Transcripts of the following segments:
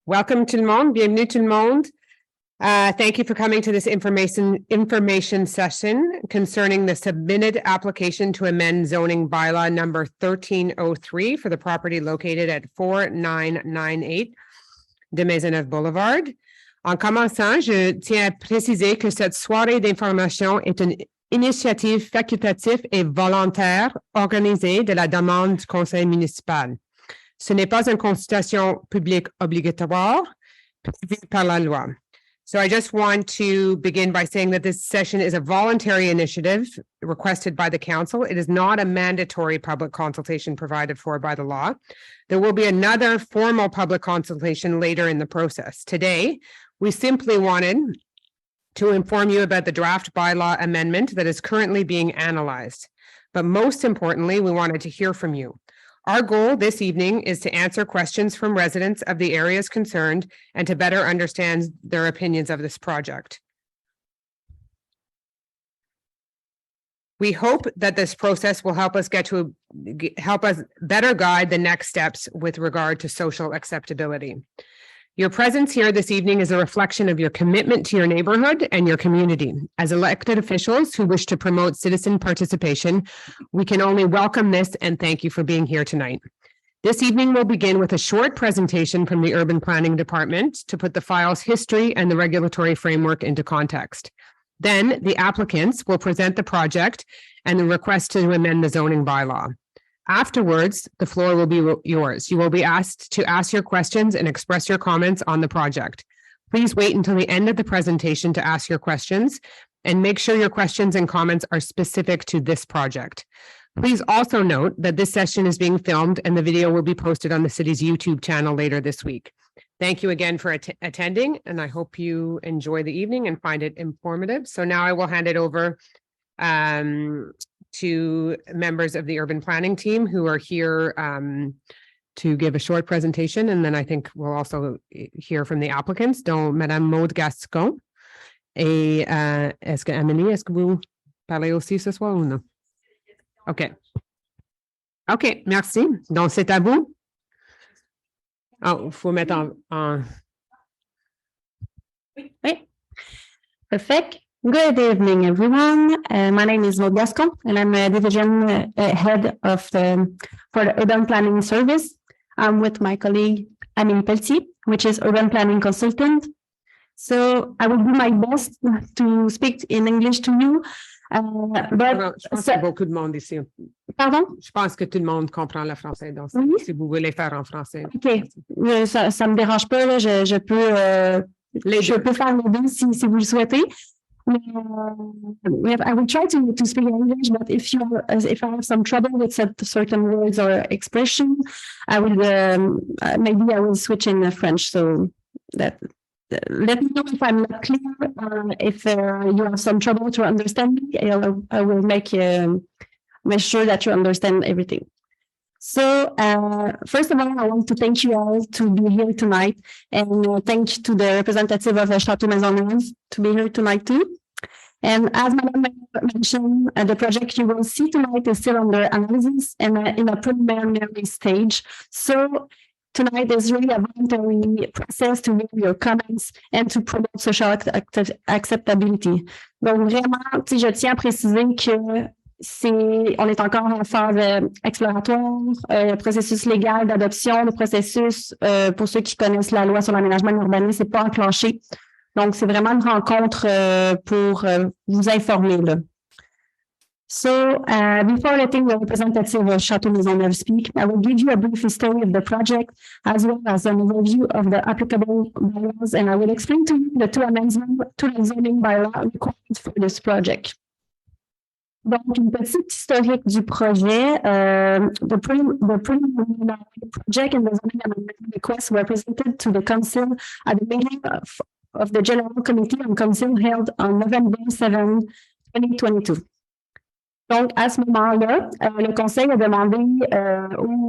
Welcome tout le monde. Bienvenue tout le monde. Thank you for coming to this information session concerning the submitted application to amend zoning bylaw number 1303 for the property located at 4998 de Maisonneuve Boulevard. En commençant, je tiens à préciser que cette soirée d'information est une initiative facultative et volontaire organisée de la demande du conseil municipal. Ce n'est pas une consultation publique obligatoire prévue par la loi. So I just want to begin by saying that this session is a voluntary initiative requested by the council. It is not a mandatory public consultation provided for by the law. There will be another formal public consultation later in the process. Today, we simply wanted to inform you about the draft bylaw amendment that is currently being analyzed. But most importantly, we wanted to hear from you. Our goal this evening is to answer questions from residents of the areas concerned and to better understand their opinions of this project. We hope that this process will help us better guide the next steps with regard to social acceptability. Your presence here this evening is a reflection of your commitment to your neighborhood and your community. As elected officials who wish to promote citizen participation, we can only welcome this and thank you for being here tonight. This evening will begin with a short presentation from the Urban Planning Department to put the file's history and the regulatory framework into context. Then the applicants will present the project and the request to amend the zoning bylaw. Afterwards, the floor will be yours. You will be asked to ask your questions and express your comments on the project. Please wait until the end of the presentation to ask your questions and make sure your questions and comments are specific to this project. Please also note that this session is being filmed and the video will be posted on the city's YouTube channel later this week. Thank you again for attending, and I hope you enjoy the evening and find it informative. So now I will hand it over to members of the urban planning team who are here to give a short presentation. And then I think we'll also hear from the applicants, dont Madame Maude Gascon. Et est-ce que vous parlez aussi ce soir ou non? OK. OK, merci. Donc, c'est à vous. Oh, il faut mettre en... Oui. Perfect. Good evening, everyone. My name is Maude Gascon, and I'm a division head for the Urban Planning Service. I'm with my colleague, Amélie Pelletier, which is Urban Planning Consultant. So I will do my best to speak in English to you. Je pense qu'il y a beaucoup de monde ici. Pardon? Je pense que tout le monde comprend le français. Donc, si vous voulez faire en français. OK. Ça me dérange pas. Là. Je peux faire les deux si vous le souhaitez. I will try to speak English, but if I have some trouble with certain words or expression, I will maybe I will switch in French. So that let me know if I'm not clear, if you have some trouble to understand me. I will make sure that you understand everything. So, first of all, I want to thank you all to be here tonight, and thank you to the representative of the Château Maisonneuve to be here tonight too. And as Madame mentioned, the project you will see tonight is still under analysis and in a preliminary stage. So tonight is really a voluntary process to hear your comments and to promote social acceptability. Donc vraiment, je tiens à préciser que on est encore en phase exploratoire, le processus légal d'adoption, le processus, pour ceux qui connaissent la loi sur l'aménagement et l'urbanisme, c'est pas enclenché. Donc, c'est vraiment une rencontre pour vous informer. Là. So, before letting the representative of Château Maisonneuve speak, I will give you a brief history of the project as well as an overview of the applicable bylaws, and I will explain to you the two amendments to the zoning bylaw required for this project. Donc, une petite historique du projet. The preliminary project and the zoning amendment requests were presented to the council at the meeting of the General Committee on Council held on November 7, 2022. Donc, à ce moment-là, le conseil a demandé aux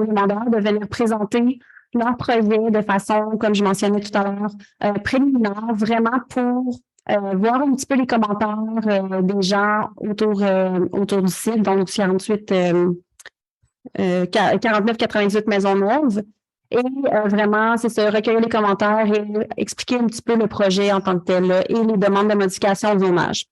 demandeurs de venir présenter leur projet de façon, comme je mentionnais tout à l'heure, préliminaire, vraiment pour voir un petit peu les commentaires des gens autour du site, donc 49-98 Maisonneuve, Et vraiment, c'est ça, recueillir les commentaires et expliquer un petit peu le projet en tant que tel là, et les demandes de modification au zonage.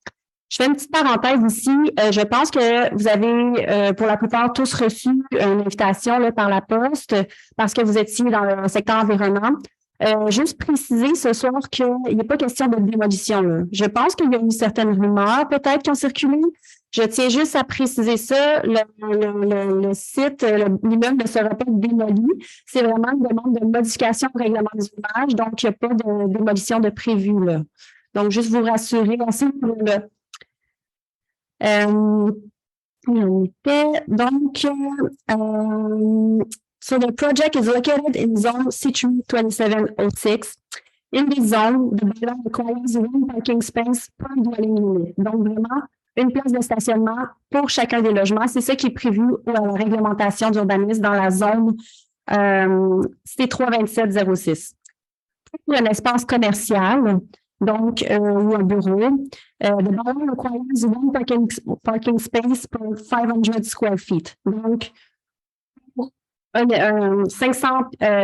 Je fais une petite parenthèse ici. Je pense que vous avez, pour la plupart, tous reçu une invitation là, par la poste parce que vous étiez dans le secteur environnement. Juste préciser ce soir qu'il n'est pas question de démolition. Là. Je pense qu'il y a eu certaines rumeurs peut-être qui ont circulé. Je tiens juste à préciser ça. Le site, l'immeuble ne sera pas démoli. C'est vraiment une demande de modification au règlement du zonage. Donc, il n'y a pas de démolition de prévu. Là. Donc, juste vous rassurer à ce niveau-là. So the project is located in zone C3 2706. In this zone, the bylaw requires one parking space per dwelling unit. Donc, vraiment, une place de stationnement pour chacun des logements. C'est ça qui est prévu à la réglementation d'urbanisme dans la zone C3 2706. Pour un espace commercial, donc, ou un bureau, the bylaw requires one parking space per 500 square feet. Donc, 500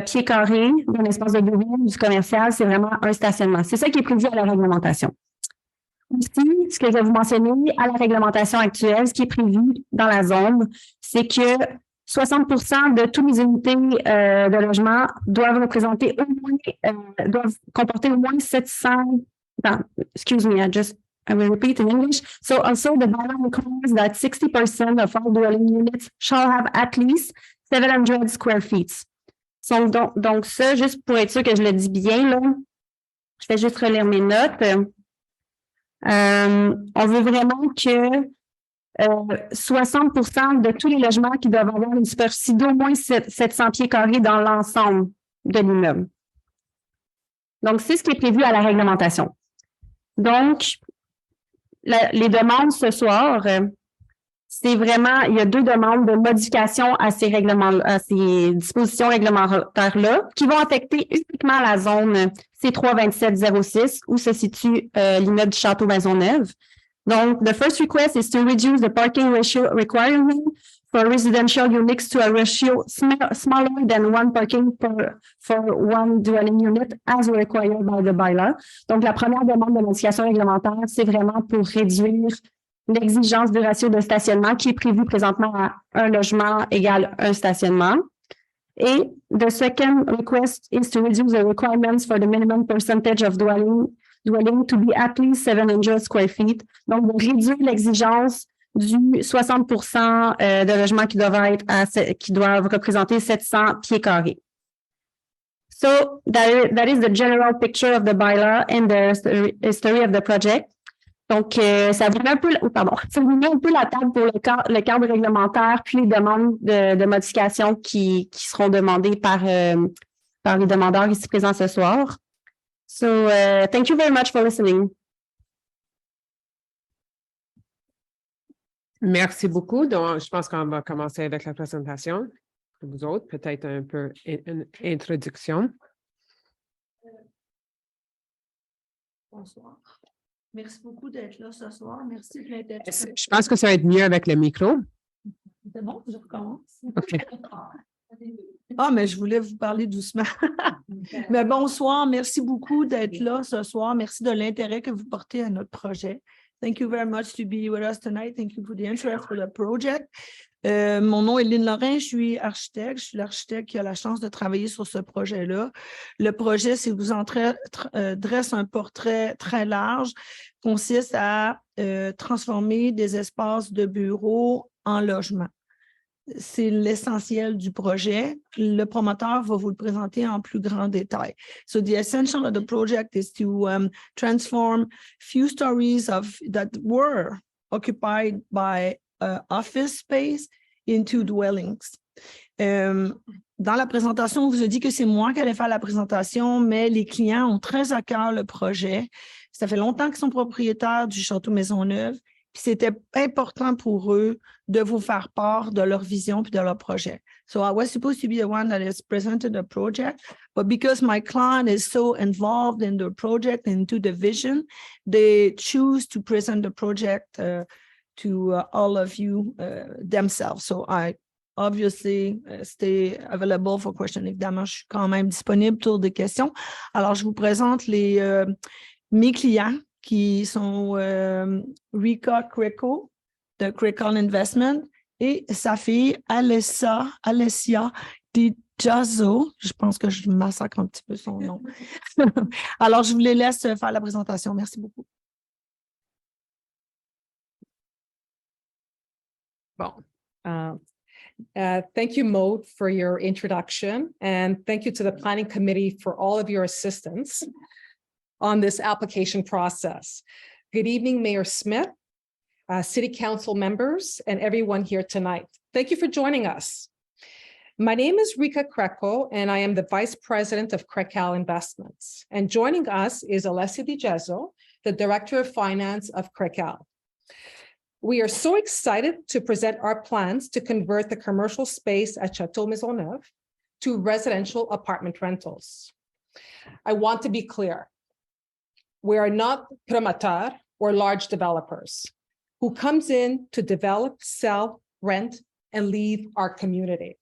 pieds carrés d'un espace de bureau du commercial, c'est vraiment un stationnement. C'est ça qui est prévu à la réglementation. Aussi, ce que je vais vous mentionner à la réglementation actuelle, ce qui est prévu dans la zone, c'est que 60% de toutes les unités de logement doivent représenter au moins, doivent comporter au moins 700. Excuse me, I will repeat in English. So also the bylaw requires that 60% of all dwelling units shall have at least 700 square feet. Donc ça, juste pour être sûr que je le dis bien, là, je vais juste relire mes notes. On veut vraiment que 60% de tous les logements qui doivent avoir une superficie d'au moins 700 pieds carrés dans l'ensemble de l'immeuble. Donc, c'est ce qui est prévu à la réglementation. Donc, les demandes ce soir, c'est vraiment, il y a 2 demandes de modification à ces dispositions réglementaires-là qui vont affecter uniquement la zone C3-2706 où se situe l'immeuble du Château Maisonneuve. Donc, the first request is to reduce the parking ratio requirement for residential units to a ratio smaller than one parking for one dwelling unit as required by the bylaw. Donc, la première demande de modification réglementaire, c'est vraiment pour réduire l'exigence du ratio de stationnement qui est prévu présentement à un logement égale un stationnement. Et the second request is to reduce the requirements for the minimum percentage of dwelling to be at least 700 square feet. Donc, de réduire l'exigence du 60% de logements qui doivent représenter 700 pieds carrés. So, that is the general picture of the bylaw and the history of the project. Donc, ça vous met un peu, ça vous met un peu la table pour le cadre réglementaire, puis les demandes de modification qui seront demandées par les demandeurs ici présents ce soir. So, thank you very much for listening. Merci beaucoup. Donc, je pense qu'on va commencer avec la présentation. Vous autres, peut-être un peu une introduction. Bonsoir. Merci beaucoup d'être là ce soir. Merci de l'intérêt. Je pense que ça va être mieux avec le micro. C'est bon, je recommence. OK. Ah, mais je voulais vous parler doucement. Mais bonsoir, merci beaucoup d'être là ce soir. Merci de l'intérêt que vous portez à notre projet. Thank you very much to be with us tonight. Thank you for the interest for the project. Mon nom est Lynn Lorrain, je suis architecte. Je suis l'architecte qui a la chance de travailler sur ce projet-là. Le projet, si vous dresse un portrait très large, consiste à transformer des espaces de bureaux en logements. C'est l'essentiel du projet. Le promoteur va vous le présenter en plus grand détail. So the essential of the project is to transform few stories that were occupied by office space into dwellings. Dans la présentation, on vous a dit que c'est moi qui allais faire la présentation, mais les clients ont très à cœur le projet. Ça fait longtemps qu'ils sont propriétaires du Château Maisonneuve. Puis c'était important pour eux de vous faire part de leur vision puis de leur projet. So I was supposed to be the one that has presented the project, but because my client is so involved in the project and into the vision, they choose to present the project to all of you themselves. So I obviously, stay available for questions. Évidemment, je suis quand même disponible pour des questions. Alors, je vous présente mes clients qui sont Rika Creco de Creco Investment et sa fille Alessia Di Giazzo. Je pense que je massacre un petit peu son nom. Alors, je vous les laisse faire la présentation. Merci beaucoup. Bon. Thank you, Maud, for your introduction, and thank you to the Planning Committee for all of your assistance on this application process. Good evening, Mayor Smith, City Council members, and everyone here tonight. Thank you for joining us. My name is Rika Creco, and I am the Vice President of Creco Investments. And joining us is Alessia Di Giazzo, the Director of Finance of Creco. We are so excited to present our plans to convert the commercial space at Château Maisonneuve to residential apartment rentals. I want to be clear. We are not promoteurs or large developers who comes in to develop, sell, rent, and leave our community.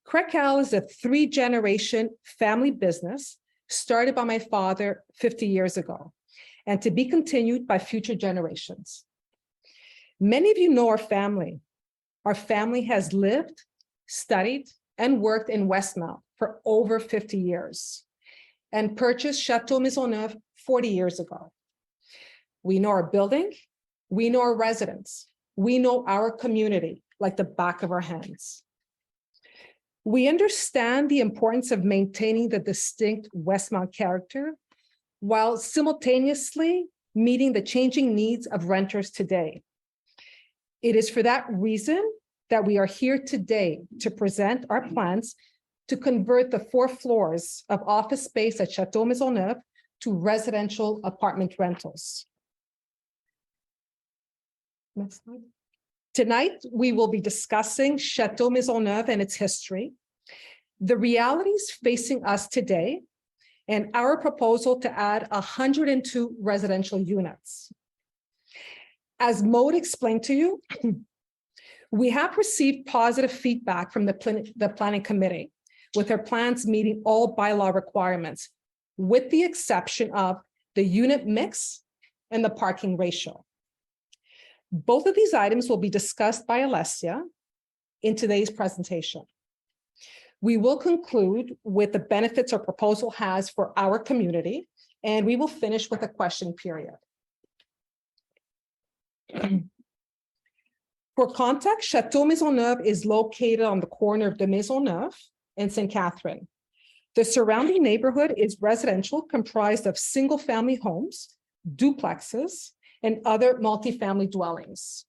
Creco is a 3-generation family business started by my father 50 years ago and to be continued by future generations. Many of you know our family. Our family has lived, studied, and worked in Westmount for over 50 years and purchased Château Maisonneuve 40 years ago. We know our building, we know our residents, we know our community like the back of our hands. We understand the importance of maintaining the distinct Westmount character while simultaneously meeting the changing needs of renters today. It is for that reason that we are here today to present our plans to convert the 4 floors of office space at Château Maisonneuve to residential apartment rentals. Next slide. Tonight, we will be discussing Château Maisonneuve and its history, the realities facing us today, and our proposal to add 102 residential units. As Maud explained to you, we have received positive feedback from the Planning Committee with our plans meeting all bylaw requirements, with the exception of the unit mix and the parking ratio. Both of these items will be discussed by Alessia in today's presentation. We will conclude with the benefits our proposal has for our community, and we will finish with a question period. For context, Château Maisonneuve is located on the corner of de Maisonneuve and St. Catherine. The surrounding neighborhood is residential, comprised of single-family homes, duplexes, and other multifamily dwellings.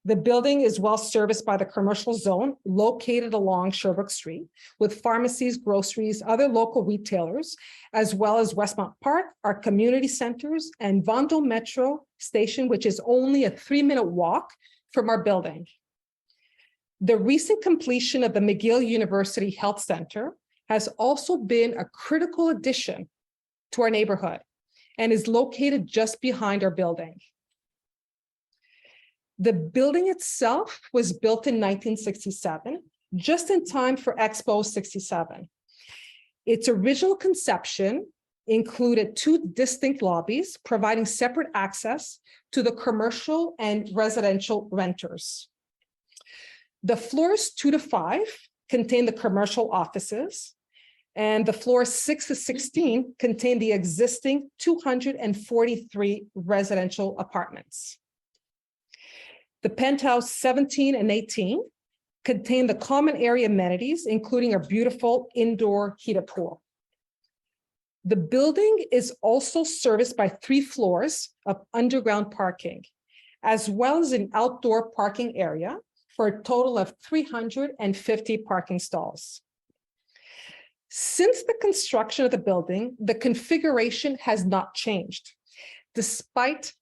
The building is well serviced by the commercial zone located along Sherbrooke Street with pharmacies, groceries, other local retailers, as well as Westmount Park, our community centers, and Vendôme Metro Station, which is only a 3-minute walk from our building. The recent completion of the McGill University Health Center has also been a critical addition to our neighborhood and is located just behind our building. The building itself was built in 1967, just in time for Expo 67. Its original conception included 2 distinct lobbies, providing separate access to the commercial and residential renters. The floors 2 to 5 contain the commercial offices, and the floors 6 to 16 contain the existing 243 residential apartments. The penthouse 17 and 18 contain the common area amenities, including a beautiful indoor heated pool. The building is also serviced by 3 floors of underground parking, as well as an outdoor parking area for a total of 350 parking stalls. Since the construction of the building, the configuration has not changed, despite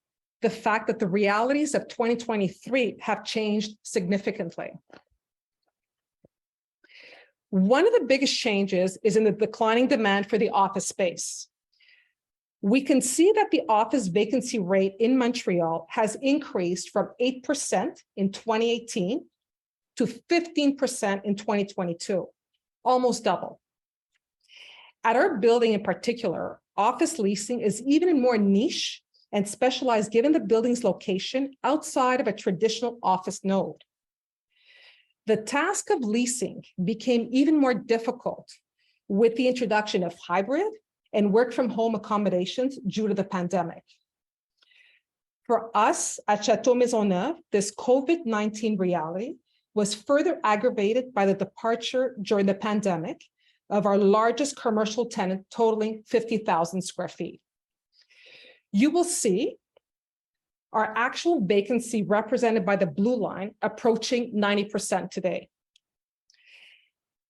the fact that the realities of 2023 have changed significantly. One of the biggest changes is in the declining demand for the office space. We can see that the office vacancy rate in Montreal has increased from 8% in 2018 to 15% in 2022, almost double. At our building in particular, office leasing is even more niche and specialized given the building's location outside of a traditional office node. The task of leasing became even more difficult with the introduction of hybrid and work from home accommodations due to the pandemic. For us at Château Maisonneuve, this COVID-19 reality was further aggravated by the departure during the pandemic of our largest commercial tenant totaling 50,000 square feet. You will see our actual vacancy represented by the blue line approaching 90% today.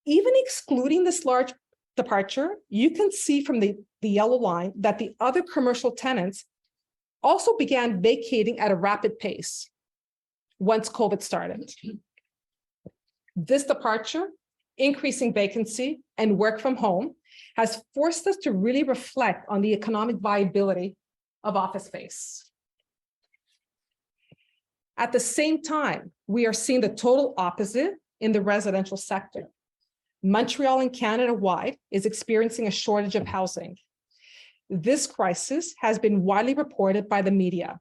Even excluding this large departure, you can see from the yellow line that the other commercial tenants also began vacating at a rapid pace once COVID started. This departure, increasing vacancy, and work from home has forced us to really reflect on the economic viability of office space. At the same time, we are seeing the total opposite in the residential sector. Montreal and Canada-wide is experiencing a shortage of housing. This crisis has been widely reported by the media.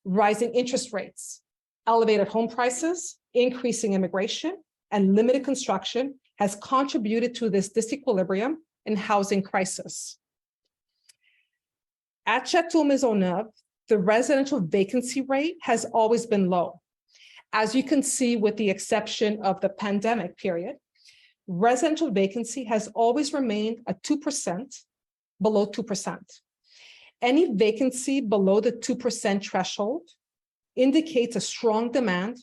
Rising interest rates, elevated home prices, increasing immigration, and limited construction has contributed to this disequilibrium and housing crisis. At Château Maisonneuve, the residential vacancy rate has always been low. As you can see, with the exception of the pandemic period, residential vacancy has always remained at 2%, below 2%. Any vacancy below the 2% threshold indicates a strong demand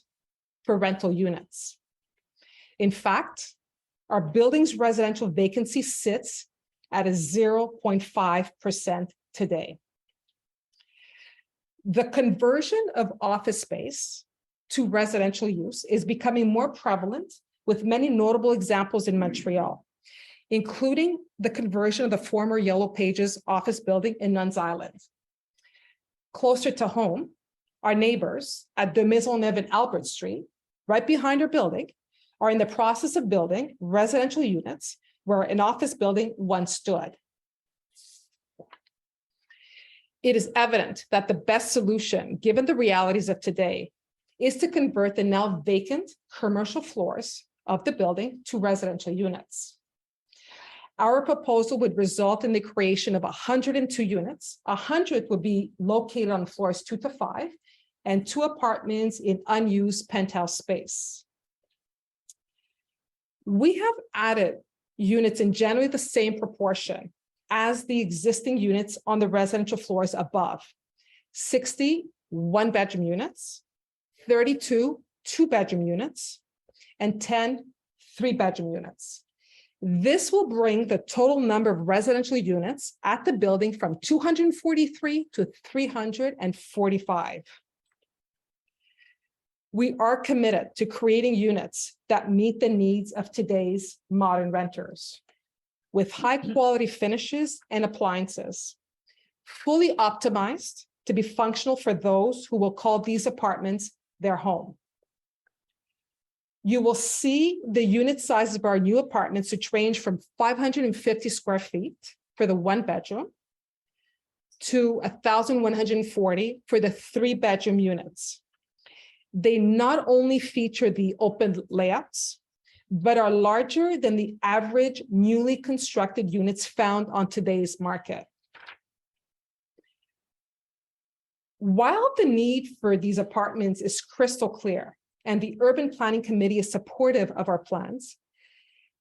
for rental units. In fact, our building's residential vacancy sits at a 0.5% today. The conversion of office space to residential use is becoming more prevalent, with many notable examples in Montreal, including the conversion of the former Yellow Pages office building in Nuns Island. Closer to home, our neighbors at De Maisonneuve and Albert Street, right behind our building, are in the process of building residential units where an office building once stood. It is evident that the best solution, given the realities of today, is to convert the now vacant commercial floors of the building to residential units. Our proposal would result in the creation of 102 units. 100 would be located on floors 2 to 5, and 2 apartments in unused penthouse space. We have added units in generally the same proportion as the existing units on the residential floors above: 60 one-bedroom units, 32 two-bedroom units, and 10 three-bedroom units. This will bring the total number of residential units at the building from 243 to 345. We are committed to creating units that meet the needs of today's modern renters, with high-quality finishes and appliances, fully optimized to be functional for those who will call these apartments their home. You will see the unit sizes of our new apartments, which range from 550 square feet for the 1-bedroom to 1,140 for the 3-bedroom units. They not only feature the open layouts, but are larger than the average newly constructed units found on today's market. While the need for these apartments is crystal clear, and the Urban Planning Committee is supportive of our plans,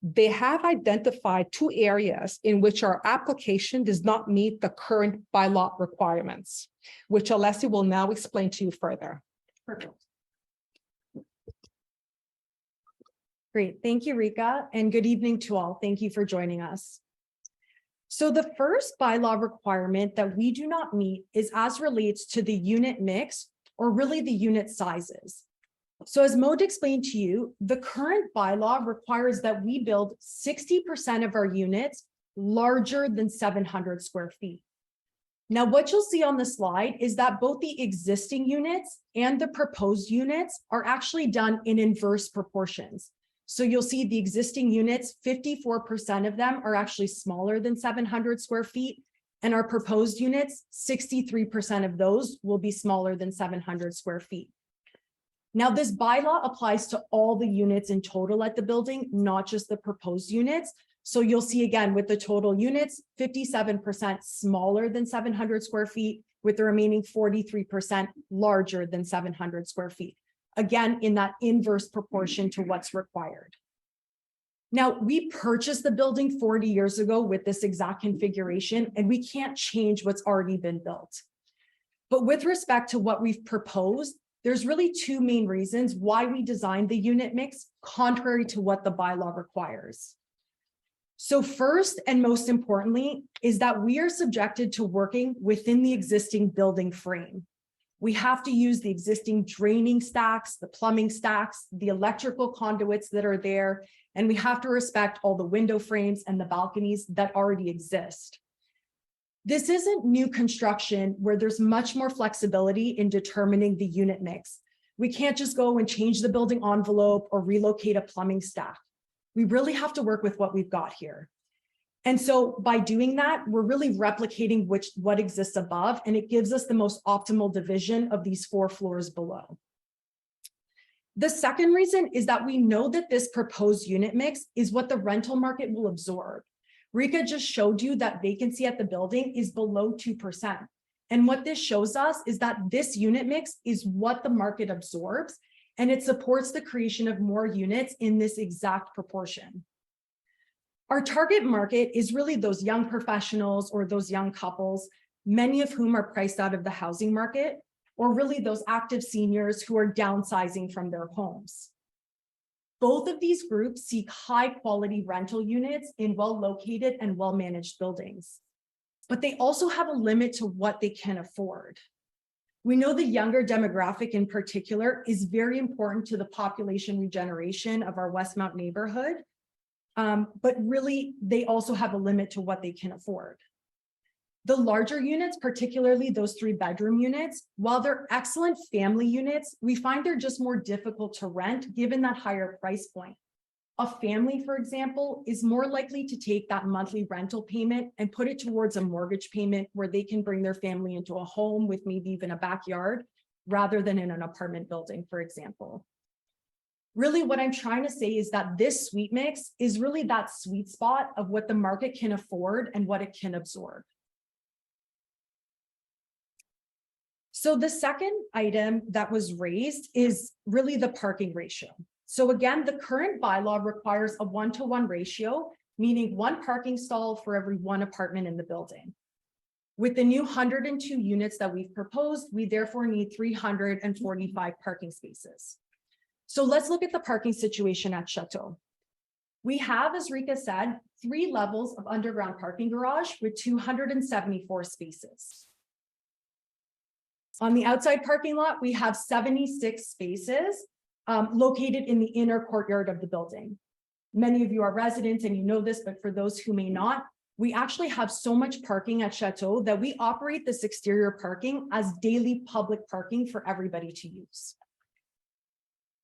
they have identified 2 areas in which our application does not meet the current bylaw requirements, which Alessi will now explain to you further. Perfect. Great. Thank you, Rika, and good evening to all. Thank you for joining us. So the first bylaw requirement that we do not meet is as relates to the unit mix, or really the unit sizes. So as Maud explained to you, the current bylaw requires that we build 60% of our units larger than 700 square feet. Now, what you'll see on the slide is that both the existing units and the proposed units are actually done in inverse proportions. So you'll see the existing units, 54% of them are actually smaller than 700 square feet. And our proposed units, 63% of those will be smaller than 700 square feet. Now, this bylaw applies to all the units in total at the building, not just the proposed units. So you'll see again with the total units, 57% smaller than 700 square feet, with the remaining 43% larger than 700 square feet. Again, in that inverse proportion to what's required. Now, we purchased the building 40 years ago with this exact configuration, and we can't change what's already been built. But with respect to what we've proposed, there's really two main reasons why we designed the unit mix contrary to what the bylaw requires. So first and most importantly is that we are subjected to working within the existing building frame. We have to use the existing draining stacks, the plumbing stacks, the electrical conduits that are there, and we have to respect all the window frames and the balconies that already exist. This isn't new construction where there's much more flexibility in determining the unit mix. We can't just go and change the building envelope or relocate a plumbing stack. We really have to work with what we've got here. And so by doing that, we're really replicating what exists above, and it gives us the most optimal division of these 4 floors below. The second reason is that we know that this proposed unit mix is what the rental market will absorb. Rika just showed you that vacancy at the building is below 2%. And what this shows us is that this unit mix is what the market absorbs, and it supports the creation of more units in this exact proportion. Our target market is really those young professionals or those young couples, many of whom are priced out of the housing market, or really those active seniors who are downsizing from their homes. Both of these groups seek high quality rental units in well-located and well-managed buildings, but they also have a limit to what they can afford. We know the younger demographic in particular is very important to the population regeneration of our Westmount neighborhood. But really, they also have a limit to what they can afford. The larger units, particularly those 3-bedroom units, while they're excellent family units, we find they're just more difficult to rent given that higher price point. A family, for example, is more likely to take that monthly rental payment and put it towards a mortgage payment where they can bring their family into a home with maybe even a backyard, rather than in an apartment building, for example. Really, what I'm trying to say is that this suite mix is really that sweet spot of what the market can afford and what it can absorb. So the second item that was raised is really the parking ratio. So again, the current bylaw requires a 1-to-1 ratio, meaning 1 parking stall for every 1 apartment in the building. With the new 102 units that we've proposed, we therefore need 345 parking spaces. So let's look at the parking situation at Château. We have, as Rika said, 3 levels of underground parking garage with 274 spaces. On the outside parking lot, we have 76 spaces located in the inner courtyard of the building. Many of you are residents and you know this, but for those who may not, we actually have so much parking at Château that we operate this exterior parking as daily public parking for everybody to use.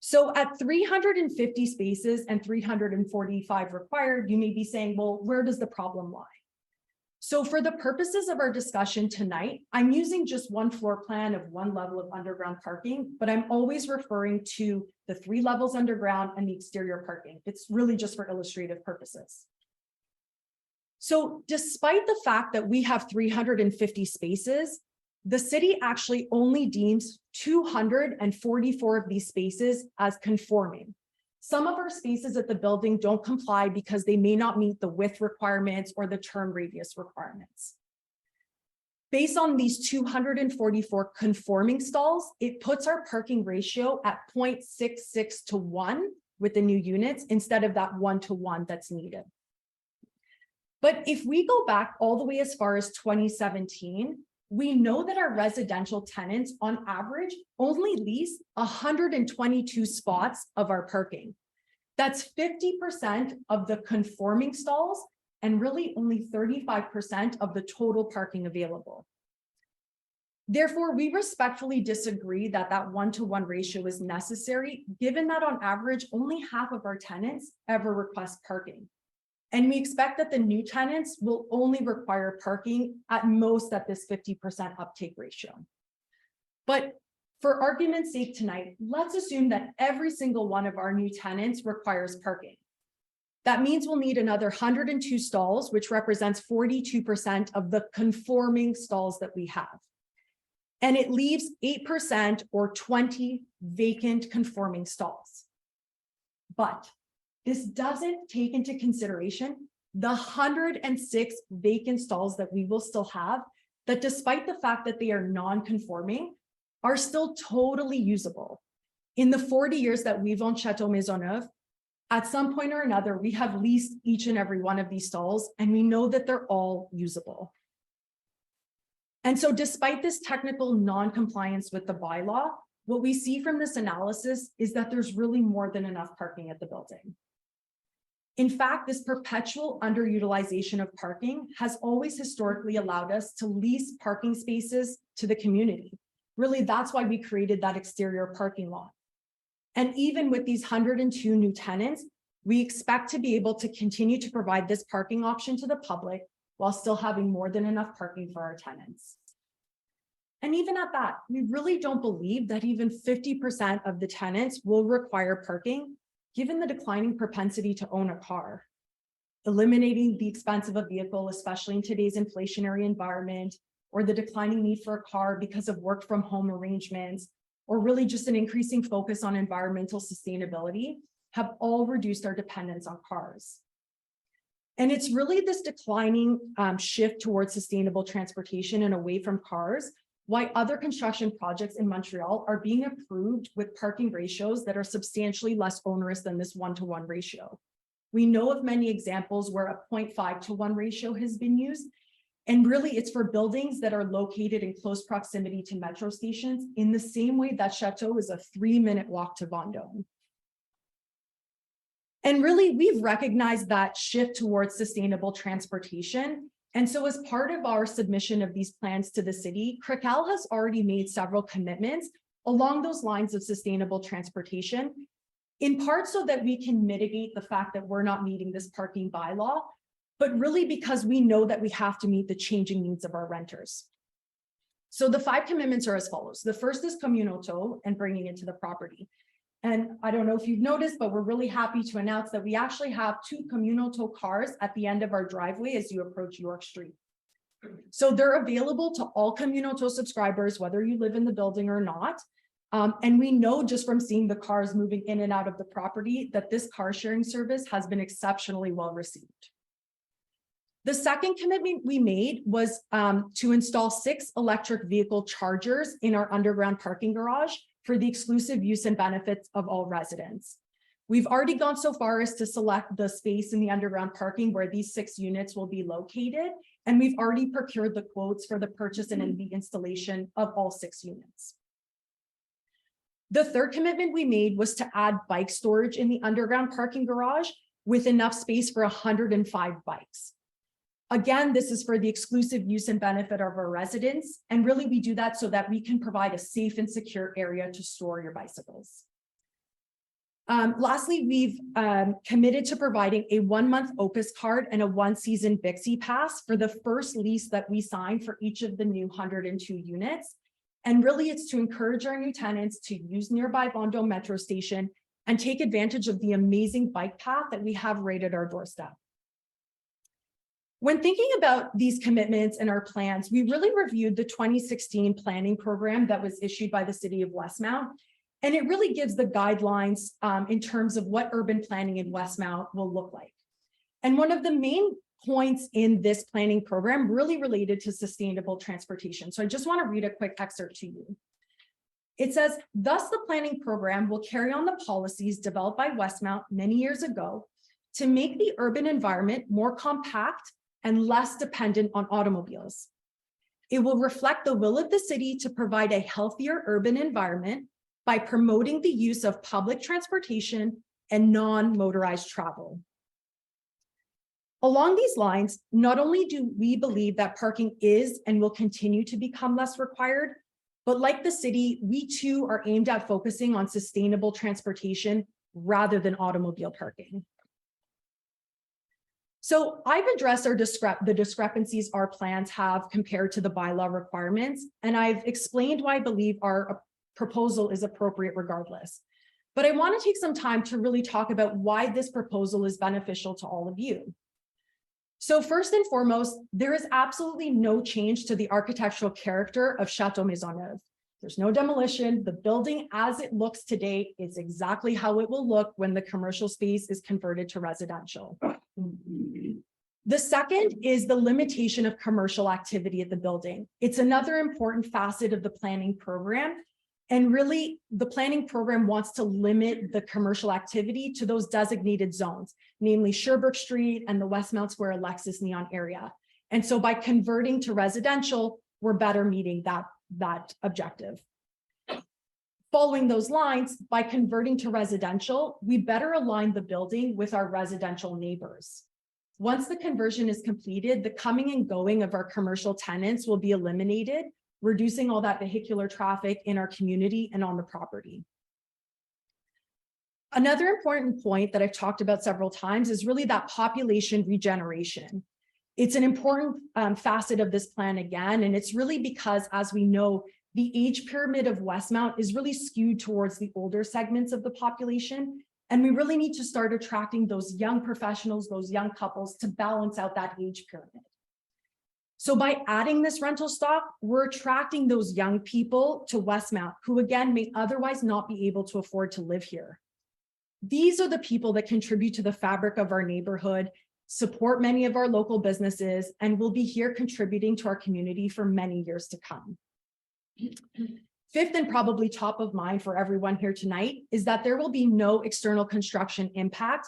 So at 350 spaces and 345 required, you may be saying, well, where does the problem lie? So for the purposes of our discussion tonight, I'm using just 1 floor plan of 1 level of underground parking, but I'm always referring to the 3 levels underground and the exterior parking. It's really just for illustrative purposes. So despite the fact that we have 350 spaces, the city actually only deems 244 of these spaces as conforming. Some of our spaces at the building don't comply because they may not meet the width requirements or the turn radius requirements. Based on these 244 conforming stalls, it puts our parking ratio at 0.66 to 1 with the new units instead of that 1-to-1 that's needed. But if we go back all the way as far as 2017, we know that our residential tenants on average only lease 122 spots of our parking. That's 50% of the conforming stalls and really only 35% of the total parking available. Therefore, we respectfully disagree that that 1-to-1 ratio is necessary, given that on average, only half of our tenants ever request parking. And we expect that the new tenants will only require parking at most at this 50% uptake ratio. But for argument's sake tonight, let's assume that every single one of our new tenants requires parking. That means we'll need another 102 stalls, which represents 42% of the conforming stalls that we have. And it leaves 8% or 20 vacant conforming stalls. But this doesn't take into consideration the 106 vacant stalls that we will still have, that despite the fact that they are non-conforming, are still totally usable. In the 40 years that we've owned Château Maisonneuve, at some point or another, we have leased each and every one of these stalls, and we know that they're all usable. And so despite this technical non-compliance with the bylaw, what we see from this analysis is that there's really more than enough parking at the building. In fact, this perpetual underutilization of parking has always historically allowed us to lease parking spaces to the community. Really, that's why we created that exterior parking lot. And even with these 102 new tenants, we expect to be able to continue to provide this parking option to the public while still having more than enough parking for our tenants. And even at that, we really don't believe that even 50% of the tenants will require parking, given the declining propensity to own a car. Eliminating the expense of a vehicle, especially in today's inflationary environment, or the declining need for a car because of work from home arrangements, or really just an increasing focus on environmental sustainability, have all reduced our dependence on cars. And it's really this declining shift towards sustainable transportation and away from cars, why other construction projects in Montreal are being approved with parking ratios that are substantially less onerous than this 1-to-1 ratio. We know of many examples where a 0.5-to-1 ratio has been used, and really it's for buildings that are located in close proximity to metro stations, in the same way that Château is a 3-minute walk to Vendôme. And really, we've recognized that shift towards sustainable transportation. And so as part of our submission of these plans to the city, CRICAL has already made several commitments along those lines of sustainable transportation, in part so that we can mitigate the fact that we're not meeting this parking bylaw, but really because we know that we have to meet the changing needs of our renters. So the 5 commitments are as follows. The first is communal tow and bringing it to the property. And I don't know if you've noticed, but we're really happy to announce that we actually have 2 communal tow cars at the end of our driveway as you approach York Street. So they're available to all communal tow subscribers, whether you live in the building or not. And we know just from seeing the cars moving in and out of the property that this car sharing service has been exceptionally well received. The second commitment we made was to install 6 electric vehicle chargers in our underground parking garage for the exclusive use and benefits of all residents. We've already gone so far as to select the space in the underground parking where these 6 units will be located, and we've already procured the quotes for the purchase and the installation of all 6 units. The third commitment we made was to add bike storage in the underground parking garage with enough space for 105 bikes. Again, this is for the exclusive use and benefit of our residents. And really, we do that so that we can provide a safe and secure area to store your bicycles. Lastly, we've committed to providing a 1-month Opus card and a 1-season Bixi pass for the first lease that we sign for each of the new 102 units. And really, it's to encourage our new tenants to use nearby Vendôme metro station and take advantage of the amazing bike path that we have right at our doorstep. When thinking about these commitments and our plans, we really reviewed the 2016 planning program that was issued by the City of Westmount, and it really gives the guidelines in terms of what urban planning in Westmount will look like. And one of the main points in this planning program really related to sustainable transportation. So I just want to read a quick excerpt to you. It says, thus the planning program will carry on the policies developed by Westmount many years ago to make the urban environment more compact and less dependent on automobiles. It will reflect the will of the city to provide a healthier urban environment by promoting the use of public transportation and non-motorized travel. Along these lines, not only do we believe that parking is and will continue to become less required, but like the city, we too are aimed at focusing on sustainable transportation rather than automobile parking. So I've addressed the discrepancies our plans have compared to the bylaw requirements, and I've explained why I believe our proposal is appropriate regardless. But I want to take some time to really talk about why this proposal is beneficial to all of you. So first and foremost, there is absolutely no change to the architectural character of Château Maisonneuve. There's no demolition. The building as it looks today is exactly how it will look when the commercial space is converted to residential. The second is the limitation of commercial activity at the building. It's another important facet of the planning program. And really, the planning program wants to limit the commercial activity to those designated zones, namely Sherbrooke Street and the Westmount Square Alexis Neon area. And so by converting to residential, we're better meeting that objective. Following those lines, by converting to residential, we better align the building with our residential neighbors. Once the conversion is completed, the coming and going of our commercial tenants will be eliminated, reducing all that vehicular traffic in our community and on the property. Another important point that I've talked about several times is really that population regeneration. It's an important facet of this plan again, and it's really because, as we know, the age pyramid of Westmount is really skewed towards the older segments of the population, and we really need to start attracting those young professionals, those young couples to balance out that age pyramid. So by adding this rental stock, we're attracting those young people to Westmount who, again, may otherwise not be able to afford to live here. These are the people that contribute to the fabric of our neighborhood, support many of our local businesses, and will be here contributing to our community for many years to come. Fifth, and probably top of mind for everyone here tonight, is that there will be no external construction impact.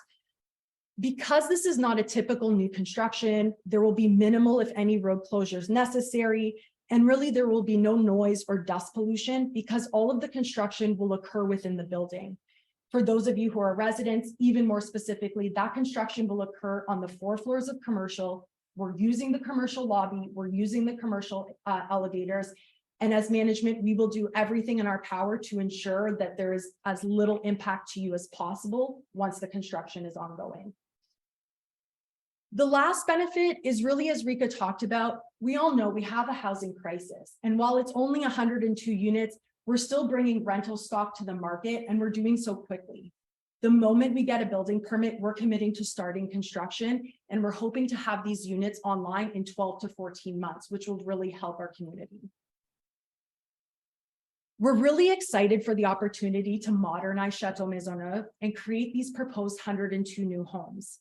Because this is not a typical new construction, there will be minimal, if any, road closures necessary, and really there will be no noise or dust pollution because all of the construction will occur within the building. For those of you who are residents, even more specifically, that construction will occur on the 4 floors of commercial. We're using the commercial lobby, we're using the commercial elevators, and as management, we will do everything in our power to ensure that there is as little impact to you as possible once the construction is ongoing. The last benefit is really, as Rika talked about, we all know we have a housing crisis. And while it's only 102 units, we're still bringing rental stock to the market, and we're doing so quickly. The moment we get a building permit, we're committing to starting construction, and we're hoping to have these units online in 12 to 14 months, which will really help our community. We're really excited for the opportunity to modernize Château Maisonneuve and create these proposed 102 new homes.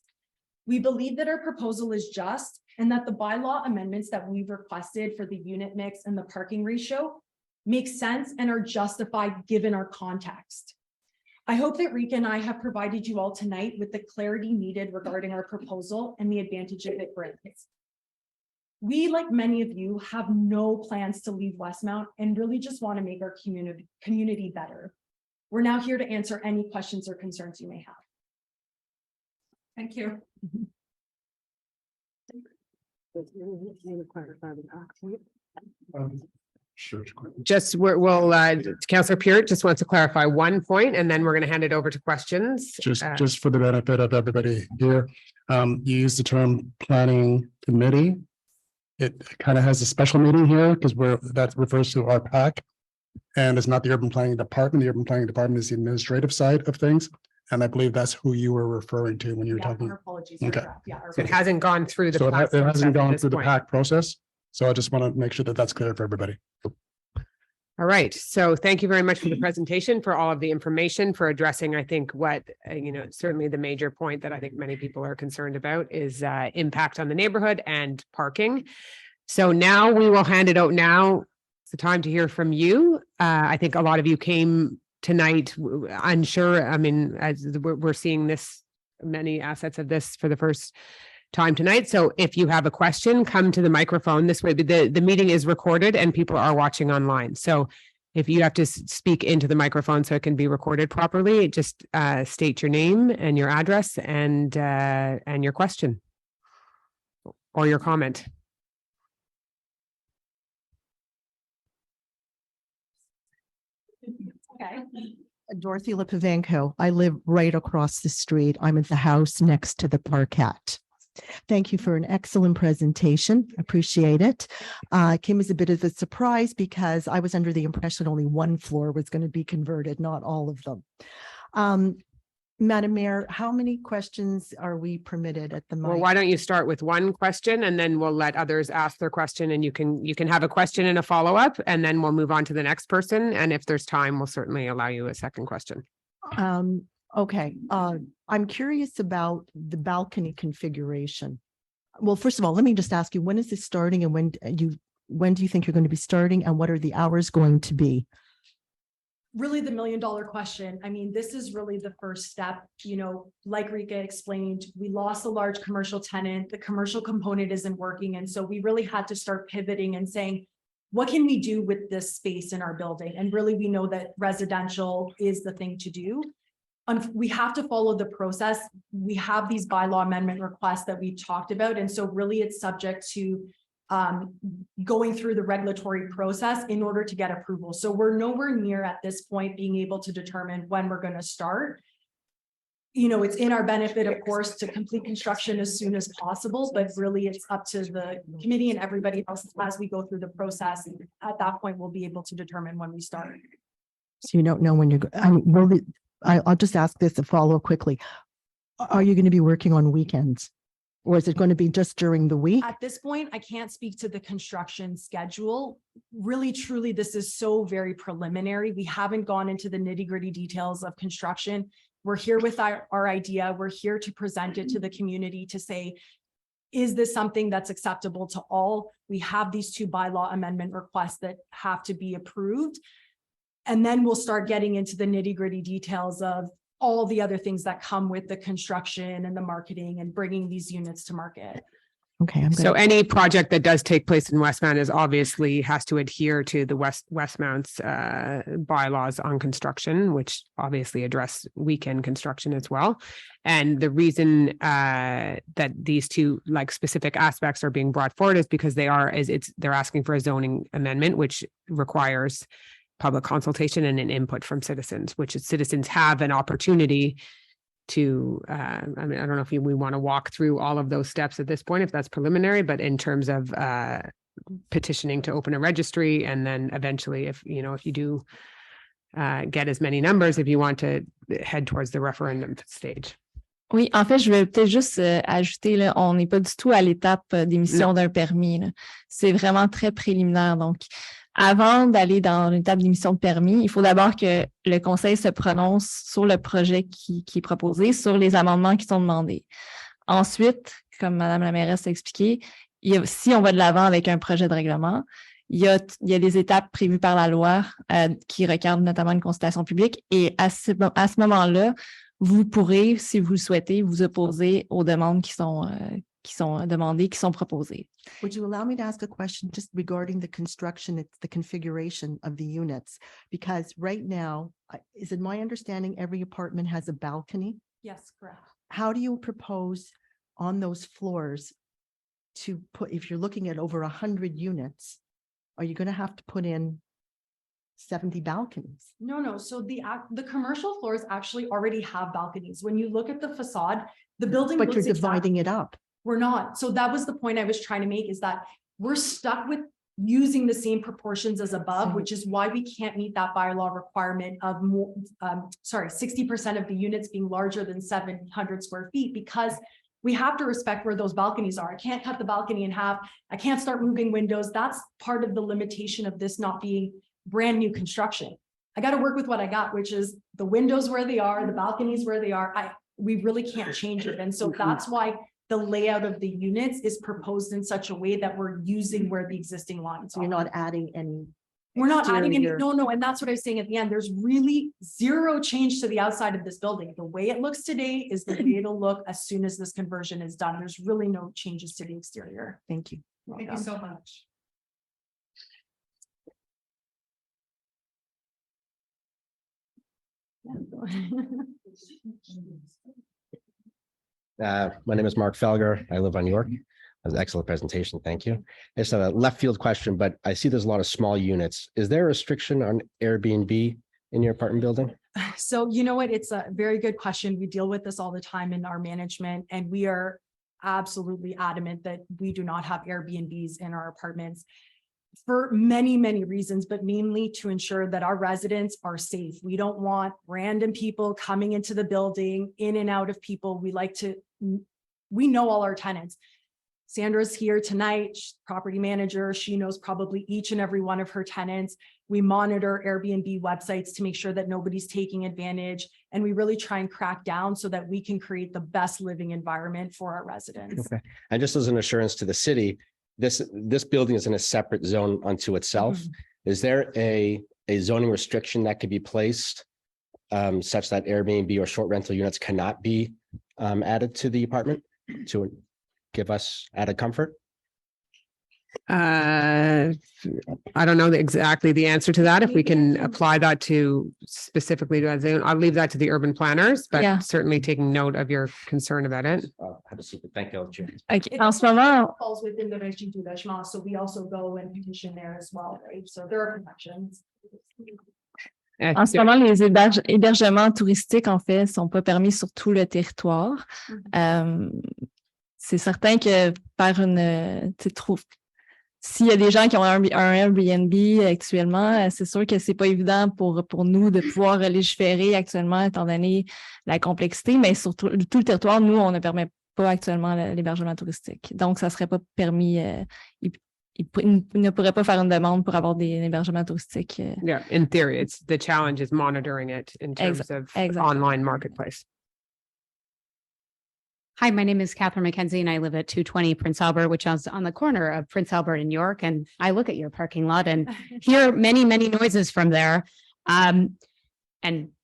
We believe that our proposal is just and that the bylaw amendments that we've requested for the unit mix and the parking ratio make sense and are justified given our context. I hope that Rika and I have provided you all tonight with the clarity needed regarding our proposal and the advantages it brings. We, like many of you, have no plans to leave Westmount and really just want to make our community better. We're now here to answer any questions or concerns you may have. Thank you. Sure. Just Councillor Peart just wants to clarify one point, and then we're going to hand it over to questions. Just for the benefit of everybody here, you use the term planning committee. It kind of has a special meaning here because that refers to our PAC, and it's not the urban planning department. The urban planning department is the administrative side of things. And I believe that's who you were referring to when you were talking. Our apologies. Okay. So it hasn't gone through the. So it hasn't process gone at this through the point. PAC process. So I just want to make sure that that's clear for everybody. All right. So thank you very much for the presentation, for all of the information, for addressing, I think, what, certainly the major point that I think many people are concerned about is impact on the neighborhood and parking. So now we will hand it out now. It's the time to hear from you. I think a lot of you came tonight unsure. I mean, as we're seeing many assets of this for the first time tonight. So if you have a question, come to the microphone. This way, the meeting is recorded and people are watching online. So if you have to speak into the microphone so it can be recorded properly, just state your name and your address and your question. or your comment. Okay. Dorothy Lipivanko. I live right across the street. I'm at the house next to the Parquet. Thank you for an excellent presentation. Appreciate it. Came as a bit of a surprise because I was under the impression only one floor was going to be converted, not all of them. Madam Mayor, how many questions are we permitted at the Well, mic? why don't you start with one question and then we'll let others ask their question, and you can have a question and a follow-up, and then we'll move on to the next person. And if there's time, we'll certainly allow you a second question. Okay, I'm curious about the balcony configuration. Well, first of all, let me just ask you, when is this starting and when do you think you're going to be starting, and what are the hours going to be? Really the $1 million question. I mean, this is really the first step, you know, like Rika explained, we lost a large commercial tenant, the commercial component isn't working. And so we really had to start pivoting and saying, what can we do with this space in our building? And really, we know that residential is the thing to do. We have to follow the process. We have these bylaw amendment requests that we talked about. And so really it's subject to going through the regulatory process in order to get approval. So we're nowhere near at this point being able to determine when we're going to start. You know, it's in our benefit, of course, to complete construction as soon as possible, but really it's up to the committee and everybody else as we go through the process. And at that point, we'll be able to determine when we start. So you don't know when you're I'll just ask this to follow up quickly. Are you going to be working on weekends? Or is it going to be just during the week? At this point, I can't speak to the construction schedule. Really, truly, this is so very preliminary. We haven't gone into the nitty-gritty details of construction. We're here with our idea. We're here to present it to the community to say, is this something that's acceptable to all? We have these 2 bylaw amendment requests that have to be approved. And then we'll start getting into the nitty-gritty details of all the other things that come with the construction and the marketing and bringing these units to market. Okay. So any project that does take place in Westmount is obviously has to adhere to the Westmount's bylaws on construction, which obviously address weekend construction as well. And the reason that these 2 like specific aspects are being brought forward is because they're asking for a zoning amendment, which requires public consultation and an input from citizens, which is citizens have an opportunity to, I mean, I don't know if we want to walk through all of those steps at this point, if that's preliminary, but in terms of petitioning to open a registry, and then eventually if you do get as many numbers, if you want to head towards the referendum stage. Oui, en fait, je vais peut-être juste ajouter, là, on n'est pas du tout à l'étape d'émission d'un permis, là. C'est vraiment très préliminaire. Donc, avant d'aller dans l'étape d'émission de permis, il faut d'abord que le conseil se prononce sur le projet qui est proposé, sur les amendements qui sont demandés. Ensuite, comme Madame la mairesse l'a expliqué, si on va de l'avant avec un projet de règlement, il y a des étapes prévues par la loi qui requièrent notamment une consultation publique. Et à ce moment-là, vous pourrez, si vous le souhaitez, vous opposer aux demandes qui sont demandées, qui sont proposées. Would you allow me to ask a question just regarding the construction, the configuration of the units? Because right now, is it my understanding every apartment has a balcony? Yes, correct. How do you propose on those floors to put, if you're looking at over 100 units, are you going to have to put in 70 balconies? No. So the commercial floors actually already have balconies. When you look at the facade, the building But looks you're dividing it up. We're not. So that was the point I was trying to make, is that we're stuck with using the same proportions as above, which is why we can't meet that bylaw requirement of 60% of the units being larger than 700 square feet, because we have to respect where those balconies are. I can't cut the balcony in half. I can't start moving windows. That's part of the limitation of this not being brand new construction. I got to work with what I got, which is the windows where they are, the balconies where they are. We really can't change it. And so that's why the layout of the units is proposed in such a way that we're using where the existing lines are. You're not adding any. We're not adding any, exterior- no. And that's what I was saying at the end. There's really zero change to the outside of this building. The way it looks today is the way it'll look as soon as this conversion is done. There's really no changes to the exterior. Thank you. Thank you so much. My name is Mark Felger. I live on York. That was an excellent presentation. Thank you. It's a left field question, but I see there's a lot of small units. Is there a restriction on Airbnb in your apartment building? So you know what? It's a very good question. We deal with this all the time in our management, and we are absolutely adamant that we do not have Airbnbs in our apartments for many, many reasons, but mainly to ensure that our residents are safe. We don't want random people coming into the building, in and out of people. We know all our tenants. Sandra's here tonight, she's property manager. She knows probably each and every one of her tenants. We monitor Airbnb websites to make sure that nobody's taking advantage. And we really try and crack down so that we can create the best living environment for our residents. Okay. And just as an assurance to the city, this building is in a separate zone unto itself. Is there a zoning restriction that could be placed such that Airbnb or short rental units cannot be added to the apartment to give us added comfort? I don't know exactly the answer to that. If we can apply that to specifically to, I'll leave that to the urban planners, Yeah. but certainly taking note of your concern about it. Have a seat. Thank you, Chair. OK. En ce moment, Falls within the régime du logement, so we also go and petition there as well, right? So there are protections. en ce moment, les hébergements touristiques, en fait, sont pas permis sur tout le territoire. C'est certain que faire s'il y a des gens qui ont un Airbnb actuellement, c'est sûr que c'est pas évident pour nous de pouvoir légiférer actuellement, étant donné la complexité, mais sur tout le territoire, nous, on ne permet pas actuellement l'hébergement touristique. Donc, ça serait pas permis. Il ne pourrait pas faire une demande pour avoir des hébergements touristiques. Yeah, in theory, the challenge is monitoring it in terms of online marketplace. Hi, my name is Catherine McKenzie and I live at 220 Prince Albert, which is on the corner of Prince Albert and York. And I look at your parking lot and hear many, many noises from there. And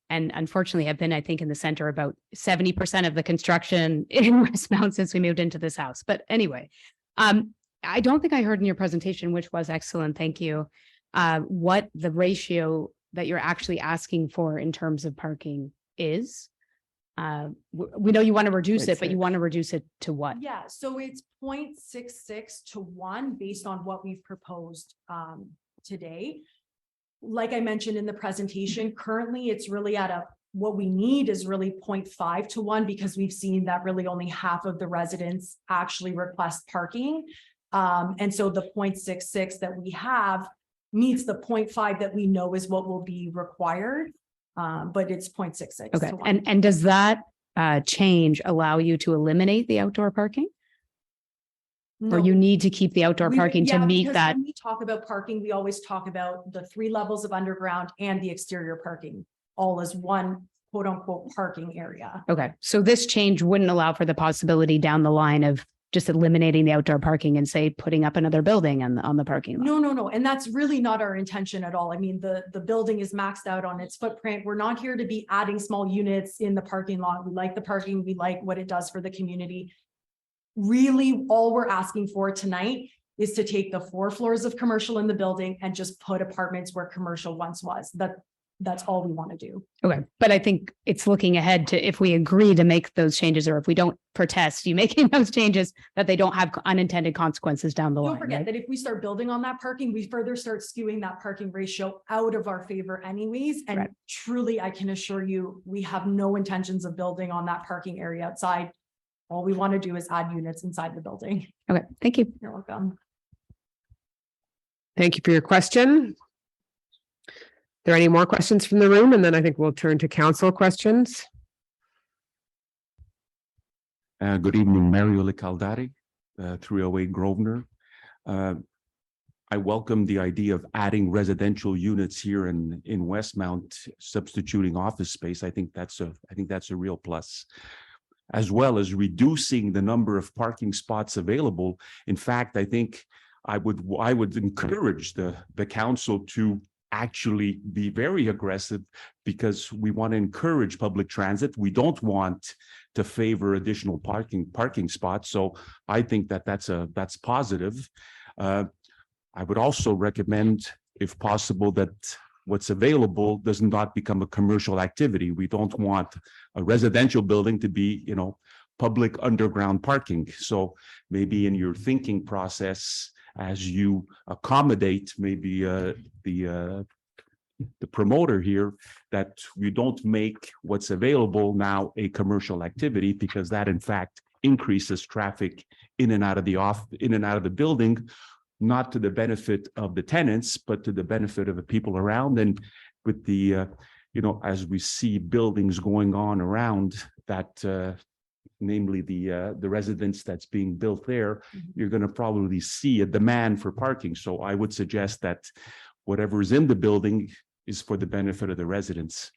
unfortunately, I've been, I think, in the center about 70% of the construction in Westmount since we moved into this house. But anyway, I don't think I heard in your presentation, which was excellent. Thank you. What the ratio that you're actually asking for in terms of parking is. We know you want to reduce it, but you want to reduce it to what? Yeah, so it's 0.66 to 1 based on what we've proposed today. Like I mentioned in the presentation, currently it's really at what we need is really 0.5 to 1 because we've seen that really only half of the residents actually request parking. And so the 0.66 that we have meets the 0.5 that we know is what will be required. But it's 0.66. Okay, and does that change allow you to eliminate the outdoor parking? No. Or you need to keep the outdoor parking to meet because that? When we talk about parking, we always talk about the 3 levels of underground and the exterior parking, all as one quote unquote parking area. Okay, so this change wouldn't allow for the possibility down the line of just eliminating the outdoor parking and say putting up another building on the parking lot? No. And that's really not our intention at all. I mean, the building is maxed out on its footprint. We're not here to be adding small units in the parking lot. We like the parking. We like what it does for the community. Really, all we're asking for tonight is to take the 4 floors of commercial in the building and just put apartments where commercial once was. That's all we want to do. Okay, but I think it's looking ahead to if we agree to make those changes, or if we don't protest you making those changes, that they don't have unintended consequences down the line. Don't forget right? that if we start building on that parking, we further start skewing that parking ratio out of our favor anyways. And Right. truly, I can assure you, we have no intentions of building on that parking area outside. All we want to do is add units inside the building. Okay, thank you. You're welcome. Thank you for your question. Are there any more questions from the room? And then I think we'll turn to council questions. Good evening, Mario Licaldari, 308 Grosvenor. I welcome the idea of adding residential units here in Westmount, substituting office space. I think that's a real plus, as well as reducing the number of parking spots available. In fact, I think I would encourage the council to actually be very aggressive, because we want to encourage public transit. We don't want to favor additional parking spots. So I think that's positive. I would also recommend, if possible, that what's available does not become a commercial activity. We don't want a residential building to be, public underground parking. So maybe in your thinking process, as you accommodate maybe the promoter here, that we don't make what's available now a commercial activity, because that in fact increases traffic in and out of the building, not to the benefit of the tenants, but to the benefit of the people around. And with the as we see buildings going on around that, namely the residence that's being built there, you're going to probably see a demand for parking. So I would suggest that whatever is in the building is for the benefit of the residents.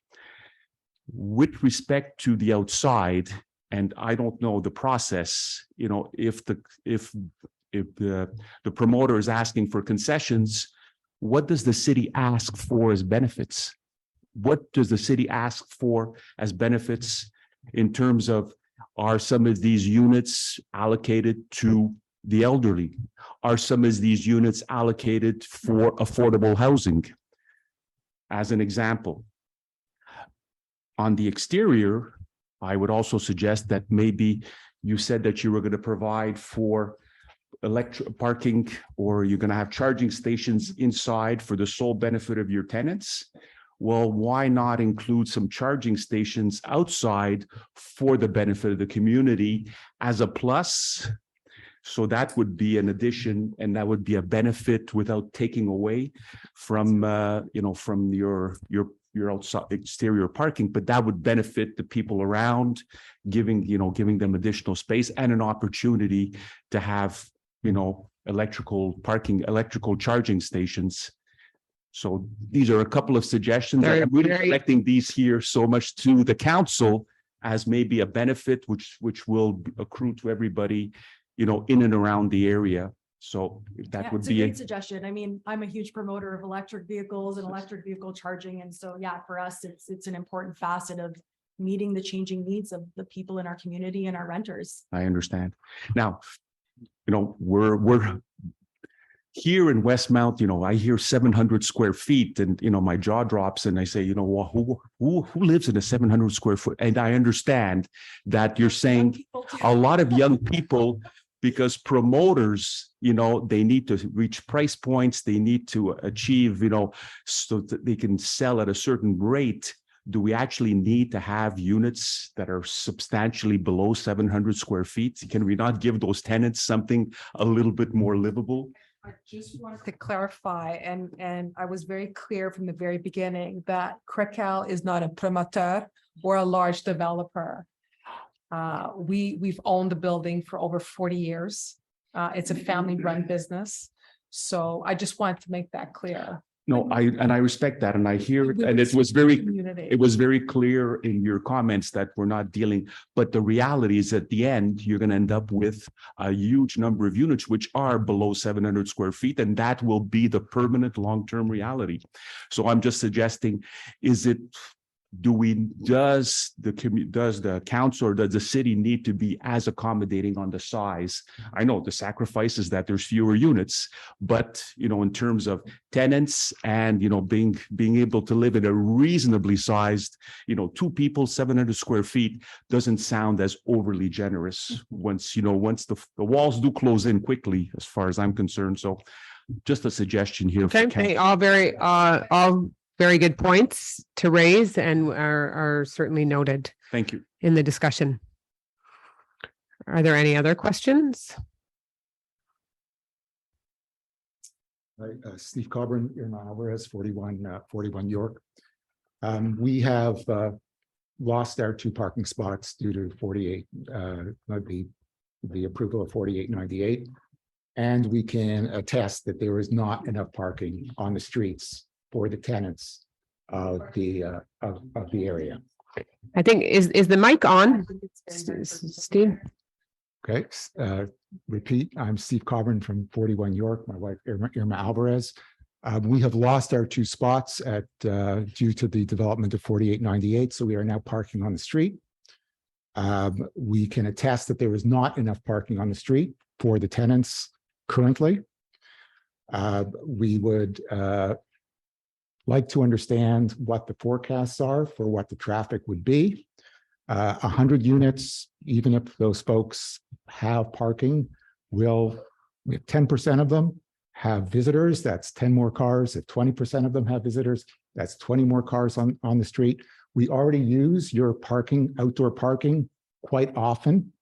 With respect to the outside, and I don't know the process, if the promoter is asking for concessions, what does the city ask for as benefits? What does the city ask for as benefits in terms of, are some of these units allocated to the elderly? Are some of these units allocated for affordable housing? As an example, on the exterior, I would also suggest that maybe you said that you were going to provide for electric parking, or you're going to have charging stations inside for the sole benefit of your tenants. Well, why not include some charging stations outside for the benefit of the community as a plus? So that would be an addition, and that would be a benefit without taking away from from your outside exterior parking, but that would benefit the people around, giving them additional space and an opportunity to have electrical charging stations. So these are a couple of suggestions. I'm really reflecting these here so much to the council as maybe a benefit which will accrue to everybody in and around the area. So that would it's be a great suggestion. I mean, I'm a huge promoter of electric vehicles and electric vehicle charging. And so, yeah, for us, it's an important facet of meeting the changing needs of the people in our community and our renters. I understand. Now, we're here in Westmount, I hear 700 square feet and, my jaw drops and I say, well, who lives in a 700 square foot? And I understand that you're saying a lot of young people, because promoters, they need to reach price points, they need to achieve, so that they can sell at a certain rate. Do we actually need to have units that are substantially below 700 square feet? Can we not give those tenants something a little bit more livable? I just wanted to clarify, and I was very clear from the very beginning that Crecal is not a promoteur or a large developer. We've owned the building for over 40 years. It's a family-run business. So I just wanted to make that clear. No, I respect that, and I hear it, and it was very clear in your comments that we're not dealing, but the reality is at the end, you're going to end up with a huge number of units which are below 700 square feet, and that will be the permanent long-term reality. So I'm just suggesting, does the council or does the city need to be as accommodating on the size? I know the sacrifice is that there's fewer units, but in terms of tenants and being able to live in a reasonably sized, 2 people, 700 square feet doesn't sound as overly generous once the walls do close in quickly, as far as I'm concerned. So just a suggestion here. Okay, all very good points to raise and are certainly noted. Thank you. In the discussion. Are there any other questions? Steve Coburn, Irma Alvarez, 41 York. We have lost our 2 parking spots due to 48, the approval of 4898. And we can attest that there is not enough parking on the streets for the tenants of the area. I think is the mic on, Steve? Okay, repeat. I'm Steve Coburn from 41 York. My wife Irma Alvarez. We have lost our 2 spots due to the development of 4898. So we are now parking on the street. We can attest that there is not enough parking on the street for the tenants currently. We would like to understand what the forecasts are for what the traffic would be. 100 units, even if those folks have parking, if 10% of them have visitors, that's 10 more cars. If 20% of them have visitors, that's 20 more cars on the street. We already use your parking, outdoor parking, quite often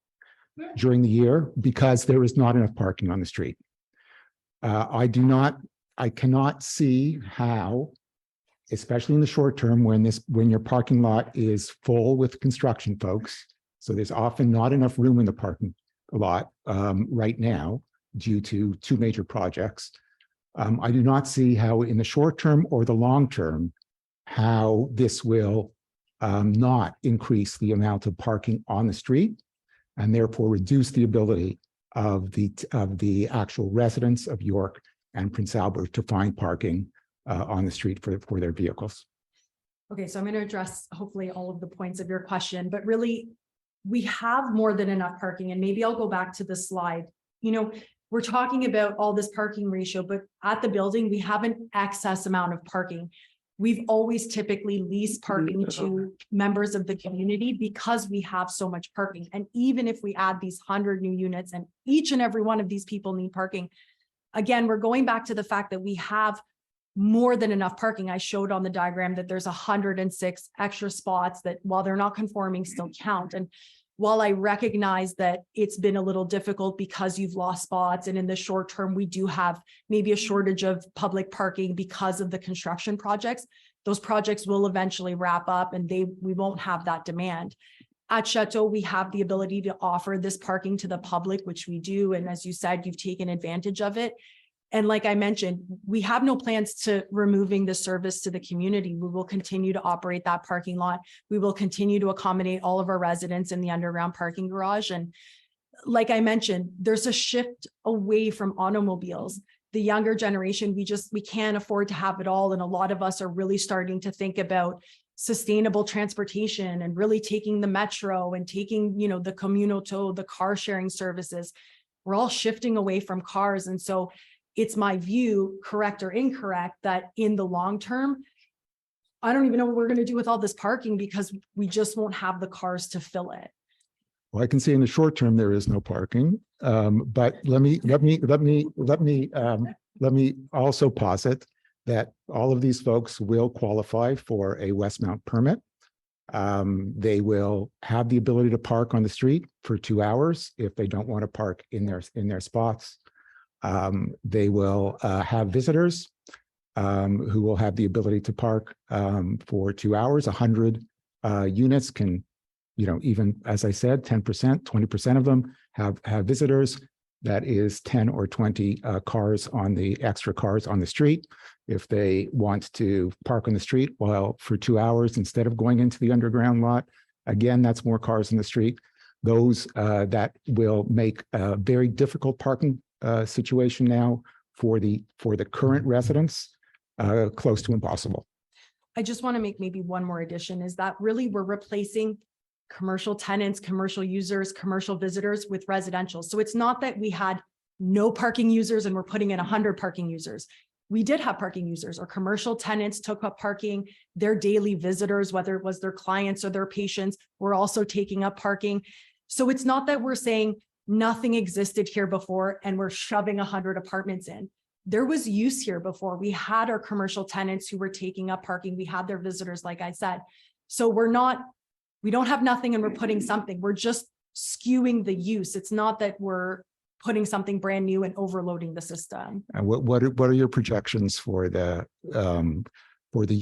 during the year because there is not enough parking on the street. I cannot see how, especially in the short term, when your parking lot is full with construction folks, so there's often not enough room in the parking lot right now due to two major projects. I do not see how in the short term or the long term, how this will not increase the amount of parking on the street and therefore reduce the ability of the actual residents of York and Prince Albert to find parking on the street for their vehicles. Okay, so I'm going to address hopefully all of the points of your question, but really we have more than enough parking, and maybe I'll go back to the slide. You know, we're talking about all this parking ratio, but at the building, we have an excess amount of parking. We've always typically leased parking to members of the community because we have so much parking. And even if we add these 100 new units and each and every one of these people need parking, again, we're going back to the fact that we have more than enough parking. I showed on the diagram that there's 106 extra spots that, while they're not conforming, still count. And while I recognize that it's been a little difficult because you've lost spots, and in the short term, we do have maybe a shortage of public parking because of the construction projects, those projects will eventually wrap up and we won't have that demand. At Château, we have the ability to offer this parking to the public, which we do. And as you said, you've taken advantage of it. And like I mentioned, we have no plans to removing the service to the community. We will continue to operate that parking lot. We will continue to accommodate all of our residents in the underground parking garage. And like I mentioned, there's a shift away from automobiles. The younger generation, we can't afford to have it all. And a lot of us are really starting to think about sustainable transportation and really taking the metro and taking, you know, the communal tow, the car sharing services. We're all shifting away from cars. And so it's my view, correct or incorrect, that in the long term, I don't even know what we're going to do with all this parking because we just won't have the cars to fill it. Well, I can see in the short term there is no parking, but let me also posit that all of these folks will qualify for a Westmount permit. They will have the ability to park on the street for 2 hours if they don't want to park in their spots. They will have visitors who will have the ability to park for 2 hours. 100 units can, you know, even as I said, 10%, 20% of them have visitors. That is 10 or 20 extra cars on the street. If they want to park on the street, well, for 2 hours instead of going into the underground lot, again, that's more cars in the street. Those that will make a very difficult parking situation now for the current residents, close to impossible. I just want to make maybe one more addition, is that really we're replacing commercial tenants, commercial users, commercial visitors with residential. So it's not that we had no parking users and we're putting in 100 parking users. We did have parking users. Our commercial tenants took up parking. Their daily visitors, whether it was their clients or their patients, were also taking up parking. So it's not that we're saying nothing existed here before and we're shoving 100 apartments in. There was use here before. We had our commercial tenants who were taking up parking. We had their visitors, like I said. So we don't have nothing and we're putting something. We're just skewing the use. It's not that we're putting something brand new and overloading the system. And what are your projections for the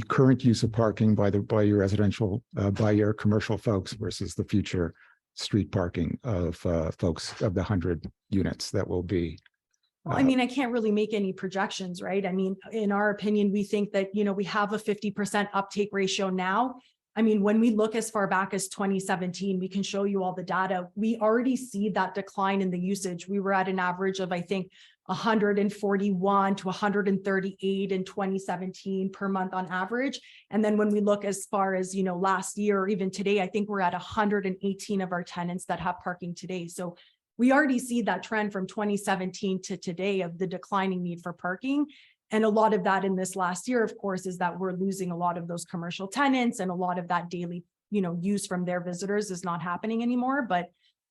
current use of parking by your residential, by your commercial folks versus the future street parking of folks of the 100 units that will be? Well, I mean, I can't really make any projections, right? I mean, in our opinion, we think that, you know, we have a 50% uptake ratio now. I mean, when we look as far back as 2017, we can show you all the data. We already see that decline in the usage. We were at an average of, I think, 141 to 138 in 2017 per month on average. And then when we look as far as, you know, last year or even today, I think we're at 118 of our tenants that have parking today. So we already see that trend from 2017 to today of the declining need for parking. And a lot of that in this last year, of course, is that we're losing a lot of those commercial tenants and a lot of that daily use from their visitors is not happening anymore, but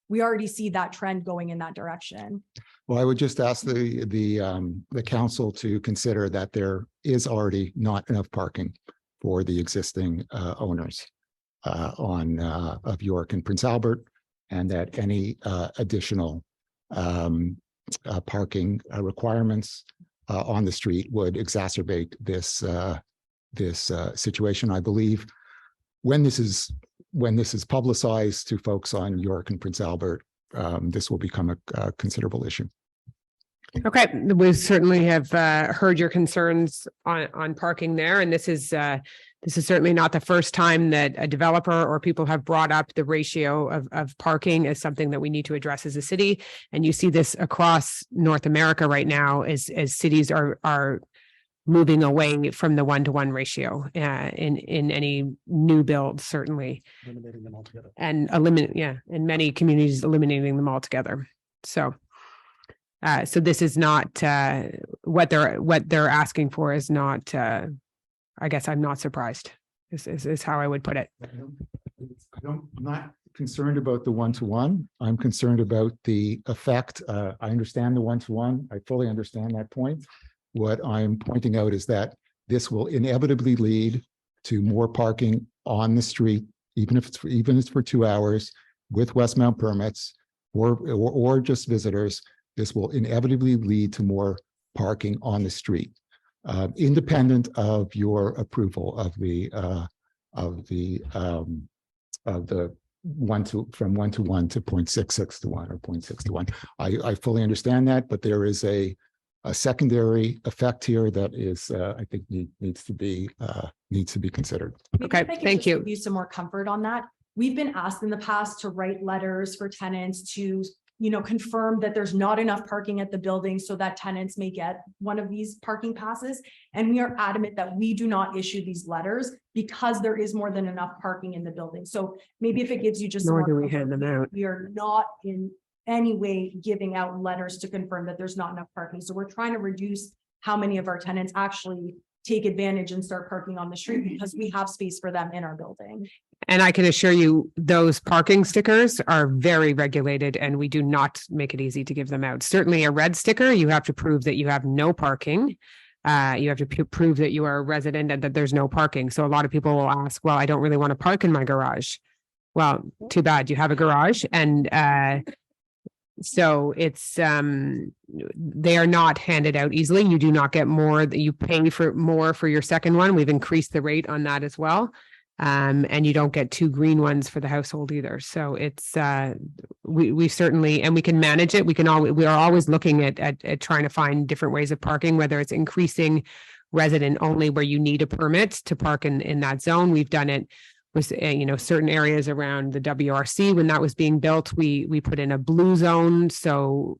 we already see that trend going in that direction. Well, I would just ask the council to consider that there is already not enough parking for the existing owners of York and Prince Albert, and that any additional parking requirements on the street would exacerbate this situation. I believe when this is publicized to folks on York and Prince Albert, this will become a considerable issue. Okay, we certainly have heard your concerns on parking there, and this is certainly not the first time that a developer or people have brought up the ratio of parking as something that we need to address as a city. And you see this across North America right now as cities are moving away from the 1-to-1 ratio in any new build, certainly. Eliminating them altogether. And in many communities eliminating them altogether. So this is not what they're asking for is not I guess I'm not surprised is how I would put it. I'm not concerned about the 1-to-1. I'm concerned about the effect. I understand the 1-to-1. I fully understand that point. What I'm pointing out is that this will inevitably lead to more parking on the street, even if it's for 2 hours with Westmount permits or just visitors. This will inevitably lead to more parking on the street, independent of your approval of the 1-to-1 to 0.66 to 1 or 0.6 to 1. I fully understand that, but there is a secondary effect here that is, I think, needs to be considered. Okay, thank you. Give you some more comfort on that. We've been asked in the past to write letters for tenants to, confirm that there's not enough parking at the building so that tenants may get one of these parking passes. And we are adamant that we do not issue these letters because there is more than enough parking in the building. So maybe if it gives you just Nor more do we comfort, hand them out. we are not in any way giving out letters to confirm that there's not enough parking. So we're trying to reduce how many of our tenants actually take advantage and start parking on the street because we have space for them in our building. And I can assure you, those parking stickers are very regulated and we do not make it easy to give them out. Certainly a red sticker, you have to prove that you have no parking. You have to prove that you are a resident and that there's no parking. So a lot of people will ask, well, I don't really want to park in my garage. Well, too bad, you have a garage. And so it's they are not handed out easily. You do not get more, that you pay for more for your second one. We've increased the rate on that as well. And you don't get 2 green ones for the household either. So it's we certainly, and we can manage it. We are always looking at trying to find different ways of parking, whether it's increasing resident only where you need a permit to park in that zone. We've done it with certain areas around the WRC when that was being built. We put in a blue zone. So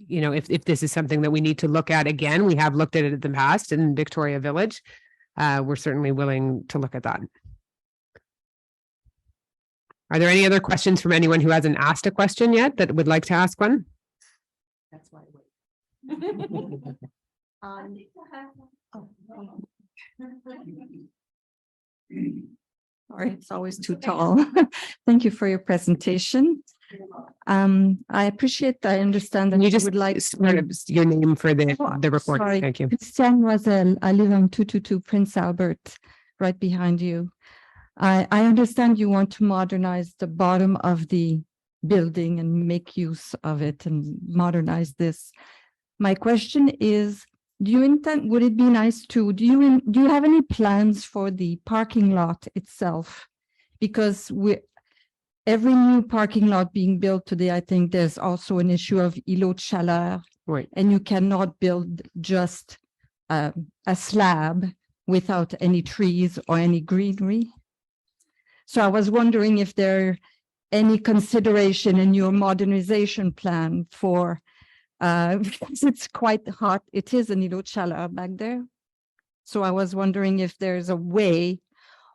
if this is something that we need to look at again, we have looked at it in the past in Victoria Village. We're certainly willing to look at that. Are there any other questions from anyone who hasn't asked a question yet that would like to ask one? That's why I wait. Sorry, it's always too tall. Thank you for your presentation. I appreciate, I understand that Can you you just would like start your name for the recording? Sorry. Thank you. Christiane Loisel. I live on 222 Prince Albert, right behind you. I understand you want to modernize the bottom of the building and make use of it and modernize this. My question is, would it be nice to, do you have any plans for the parking lot itself? Because every new parking lot being built today, I think there's also an issue of îlot de chaleur. Right. And you cannot build just a slab without any trees or any greenery. So I was wondering if there any consideration in your modernization plan for, because it's quite hot. It is an îlot de chaleur back there. So I was wondering if there's a way,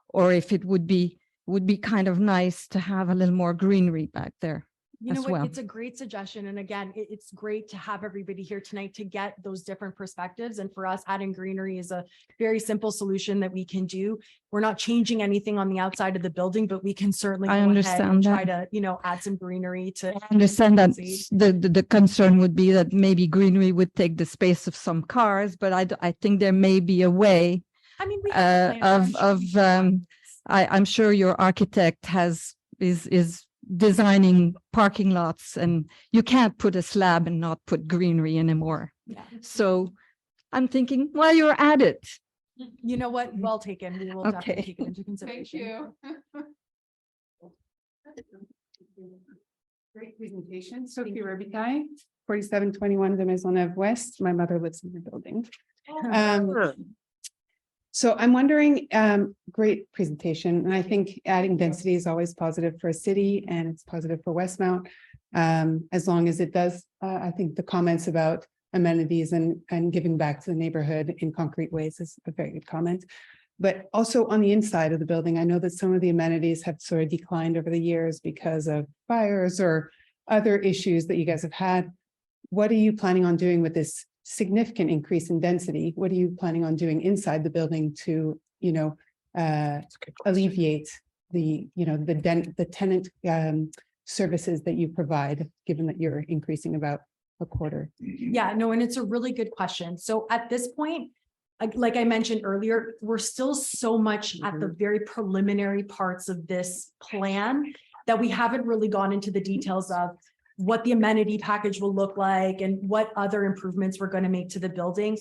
or if it would be kind of nice to have a little more greenery back there You know as what? well. It's a great suggestion. And again, it's great to have everybody here tonight to get those different perspectives. And for us, adding greenery is a very simple solution that we can do. We're not changing anything on the outside of the building, but we can certainly I go ahead understand and try that. to, add some greenery to. I understand that See. the concern would be that maybe greenery would take the space of some cars, but I think there may be a way I mean, we have a plan. I'm sure I'm sure your architect is designing parking lots, and you can't put a slab and not put greenery anymore. Yeah. So I'm thinking, while you're at it, You know what? Well taken. We will definitely Okay. take it into consideration. Great presentation. Sophie Robitaille, 4721 de Maisonneuve West. My mother lives in the building. So I'm wondering, great presentation. And I think adding density is always positive for a city and it's positive for Westmount. As long as it does, I think the comments about amenities and giving back to the neighborhood in concrete ways is a very good comment. But also on the inside of the building, I know that some of the amenities have sort of declined over the years because of fires or other issues that you guys have had. What are you planning on doing with this significant increase in density? What are you planning on doing inside the building to, alleviate the tenant services that you provide, given that you're increasing about a quarter? Yeah, no, and it's a really good question. So at this point, like I mentioned earlier, we're still so much at the very preliminary parts of this plan that we haven't really gone into the details of what the amenity package will look like and what other improvements we're going to make to the building.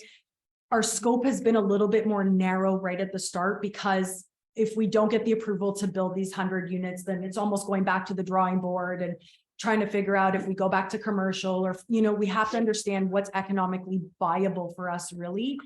Our scope has been a little bit more narrow right at the start, because if we don't get the approval to build these 100 units, then it's almost going back to the drawing board and trying to figure out if we go back to commercial or, we have to understand what's economically viable for us, really.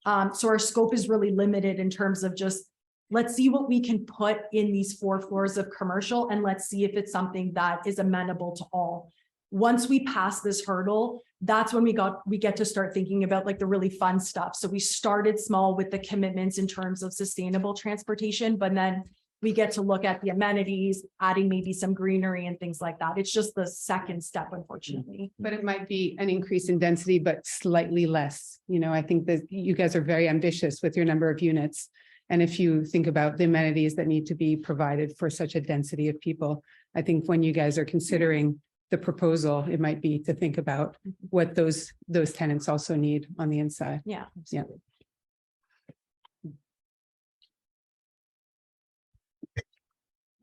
So our scope is really limited in terms of just, let's see what we can put in these 4 floors of commercial, and let's see if it's something that is amenable to all. Once we pass this hurdle, that's when we get to start thinking about like the really fun stuff. So we started small with the commitments in terms of sustainable transportation, but then we get to look at the amenities, adding maybe some greenery and things like that. It's just the second step, unfortunately. But it might be an increase in density, but slightly less. I think that you guys are very ambitious with your number of units. And if you think about the amenities that need to be provided for such a density of people, I think when you guys are considering the proposal, it might be to think about what those tenants also need on the inside. Yeah. Yeah.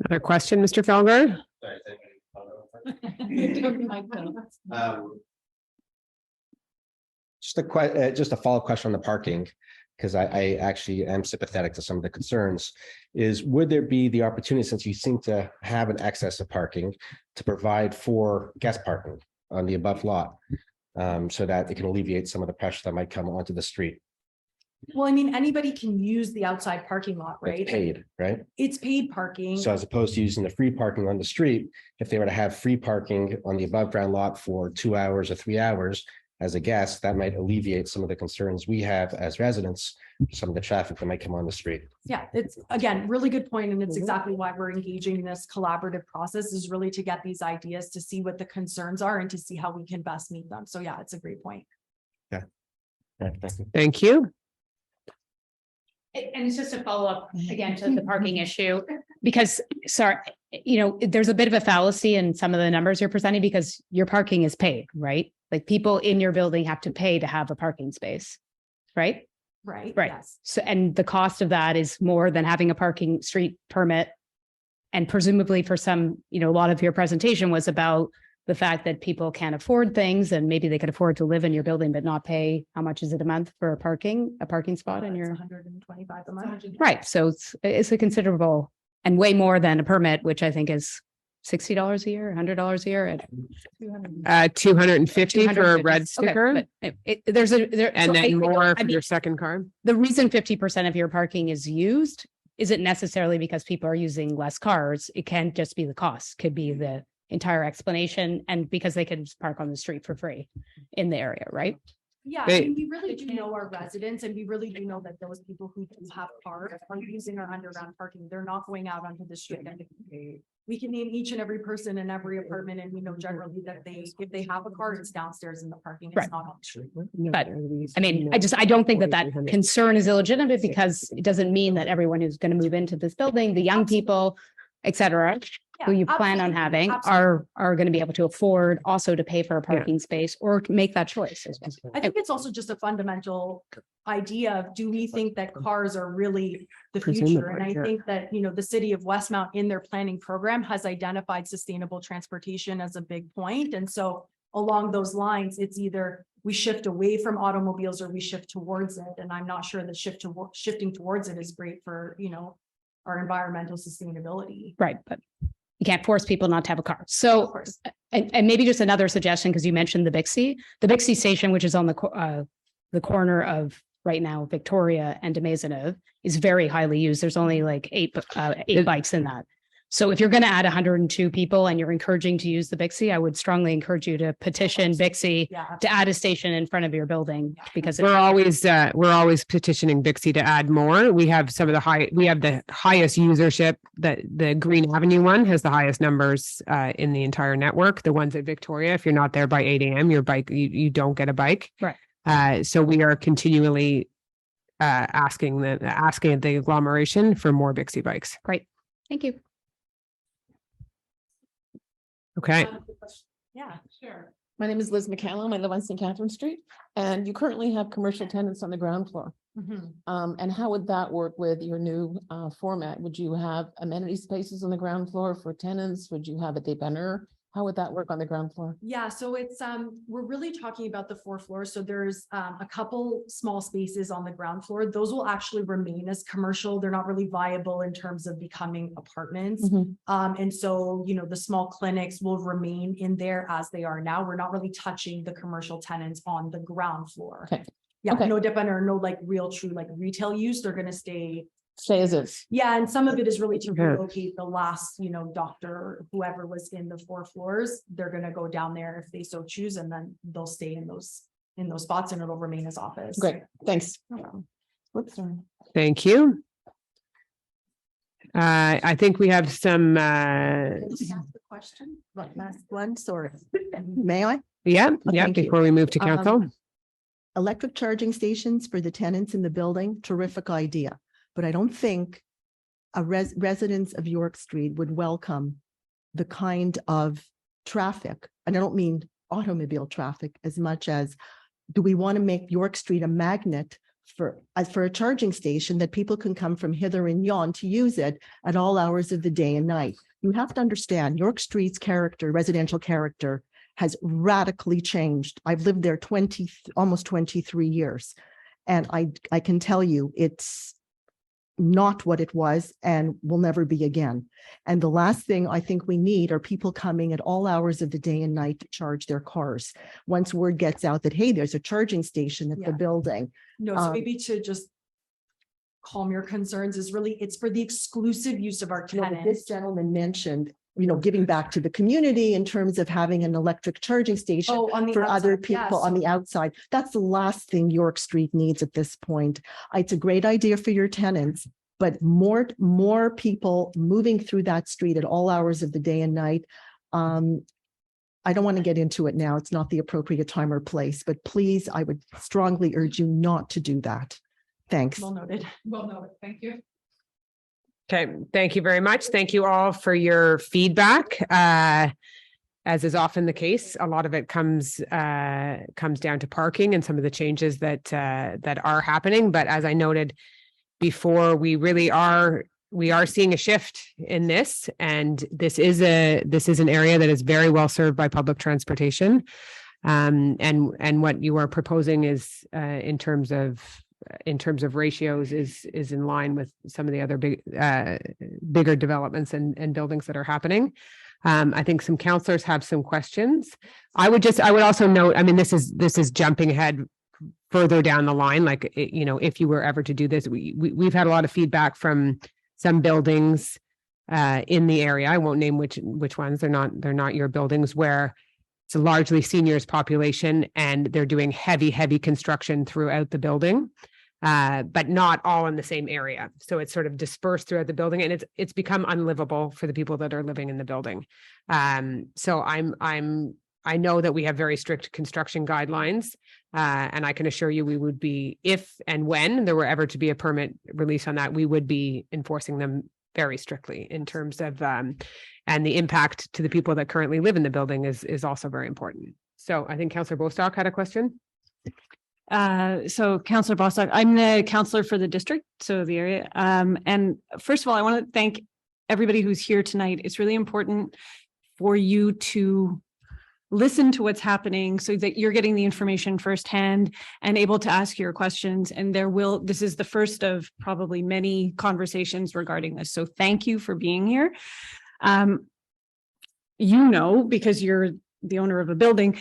Another question, Mr. Felger? Just a follow-up question on the parking, because I actually am sympathetic to some of the concerns, is would there be the opportunity, since you seem to have an excess of parking, to provide for guest parking on the above lot, so that it can alleviate some of the pressure that might come onto the street? Well, I mean, anybody can use the outside parking lot, right? It's paid, right? It's paid parking. So as opposed to using the free parking on the street, if they were to have free parking on the above ground lot for 2 hours or 3 hours as a guest, that might alleviate some of the concerns we have as residents, some of the traffic that might come on the street. Yeah, it's again, really good point, and it's exactly why we're engaging in this collaborative process, is really to get these ideas, to see what the concerns are and to see how we can best meet them. So yeah, it's a great point. Yeah, thank you. Thank you. And it's just a follow-up again to the parking issue, because there's a bit of a fallacy in some of the numbers you're presenting, because your parking is paid, right? Like people in your building have to pay to have a parking space, right? Right. Right. Yes. So, and the cost of that is more than having a parking street permit. And presumably for some, a lot of your presentation was about the fact that people can't afford things, and maybe they could afford to live in your building, but not pay, how much is it a month for a parking spot in It's your? 125 a month. Right. So it's a considerable, and way more than a permit, which I think is $60 a year, $100 a year. 250 for a 250. red Okay, sticker, but and then more for your second car. The reason 50% of your parking is used isn't necessarily because people are using less cars. It can't just be the cost, could be the entire explanation, and because they can just park on the street for free in the area, right? Yeah, I They- mean, we really do know our residents and we really do know that those people who do have cars are using our underground parking. They're not going out onto the street. We can name each and every person in every apartment and we know generally that if they have a car, it's downstairs in the parking. It's Right. not on the street. But I mean, I don't think that concern is illegitimate because it doesn't mean that everyone who's going to move into this building, the young people, et cetera, who you plan on having are going to be able to afford also to pay for a parking space or to make that choice. I think it's also just a fundamental idea of, do we think that cars are really the future? And I think that, the city of Westmount in their planning program has identified sustainable transportation as a big point. And so along those lines, it's either we shift away from automobiles or we shift towards it. And I'm not sure that shifting towards it is great for, our environmental sustainability. Right, but you can't force people not to have a car. So, and maybe just another suggestion, because you mentioned the Bixby station, which is on the corner of right now Victoria and Château Maisonneuve, is very highly used. There's only like eight bikes in that. So if you're going to add 102 people and you're encouraging to use the Bixby, I would strongly encourage you to petition Bixby to add a station in front of your building, because we're always petitioning Bixby to add more. We have the highest usership. The Green Avenue one has the highest numbers in the entire network. The ones at Victoria, if you're not there by 8 a.m., you don't get a bike. Right. So we are continually asking the agglomeration for more Bixby bikes. Great. Thank you. Okay. Yeah, sure. My name is Liz McCallum. I live on St. Catherine Street, and you currently have commercial tenants on the ground floor. And how would that work with your new format? Would you have amenity spaces on the ground floor for tenants? Would you have a dépanneur? How would that work on the ground floor? Yeah, so it's we're really talking about the 4 floors. So there's a couple small spaces on the ground floor. Those will actually remain as commercial. They're not really viable in terms of becoming apartments. And so, the small clinics will remain in there as they are now. We're not really touching the commercial tenants on the ground floor. Okay. Yeah, Okay. no dépanneur, no like real true like retail use. They're gonna stay as is. Yeah, and some of it is really to relocate the last, doctor, whoever was in the 4 floors. They're gonna go down there if they so choose, and then they'll stay in those spots, and it'll remain as office. Great, thanks. Whoops, sorry. Thank you. I think we have some. Question, last one, sorry. May I? Yeah. Thank you. Before we move to council. Electric charging stations for the tenants in the building, terrific idea. But I don't think residents of York Street would welcome the kind of traffic, and I don't mean automobile traffic as much as, do we want to make York Street a magnet for a charging station that people can come from hither and yon to use it at all hours of the day and night? You have to understand York Street's residential character has radically changed. I've lived there almost 23 years. And I can tell you it's not what it was and will never be again. And the last thing I think we need are people coming at all hours of the day and night to charge their cars. Once word gets out that, hey, there's a charging station at the building. No, so maybe to just calm your concerns is really, it's for the exclusive use of our tenants. This gentleman mentioned, giving back to the community in terms of having an electric charging station for other people on the outside. That's the last thing York Street needs at this point. It's a great idea for your tenants, but more people moving through that street at all hours of the day and night. I don't want to get into it now. It's not the appropriate time or place, but please, I would strongly urge you not to do that. Thanks. Well noted. Well noted. Thank you. Okay, thank you very much. Thank you all for your feedback. As is often the case, a lot of it comes down to parking and some of the changes that are happening. But as I noted before, we are seeing a shift in this, and this is an area that is very well served by public transportation. And what you are proposing is in terms of ratios is in line with some of the other bigger developments and buildings that are happening. I think some councillors have some questions. I would also note, I mean, this is jumping ahead further down the line. Like, if you were ever to do this, we've had a lot of feedback from some buildings in the area. I won't name which ones. They're not your buildings, where It's a largely seniors population, and they're doing heavy construction throughout the building. But not all in the same area. So it's sort of dispersed throughout the building, and it's become unlivable for the people that are living in the building. So I know that we have very strict construction guidelines, and I can assure you we would be, if and when there were ever to be a permit release on that, we would be enforcing them very strictly in terms of, and the impact to the people that currently live in the building is also very important. So I think Councillor Bostock had a question. So Councillor Bostock, I'm the councillor for the district, so the area. And first of all, I want to thank everybody who's here tonight. It's really important for you to listen to what's happening so that you're getting the information firsthand and able to ask your questions. And this is the first of probably many conversations regarding this. So thank you for being here. You know, because you're the owner of a building,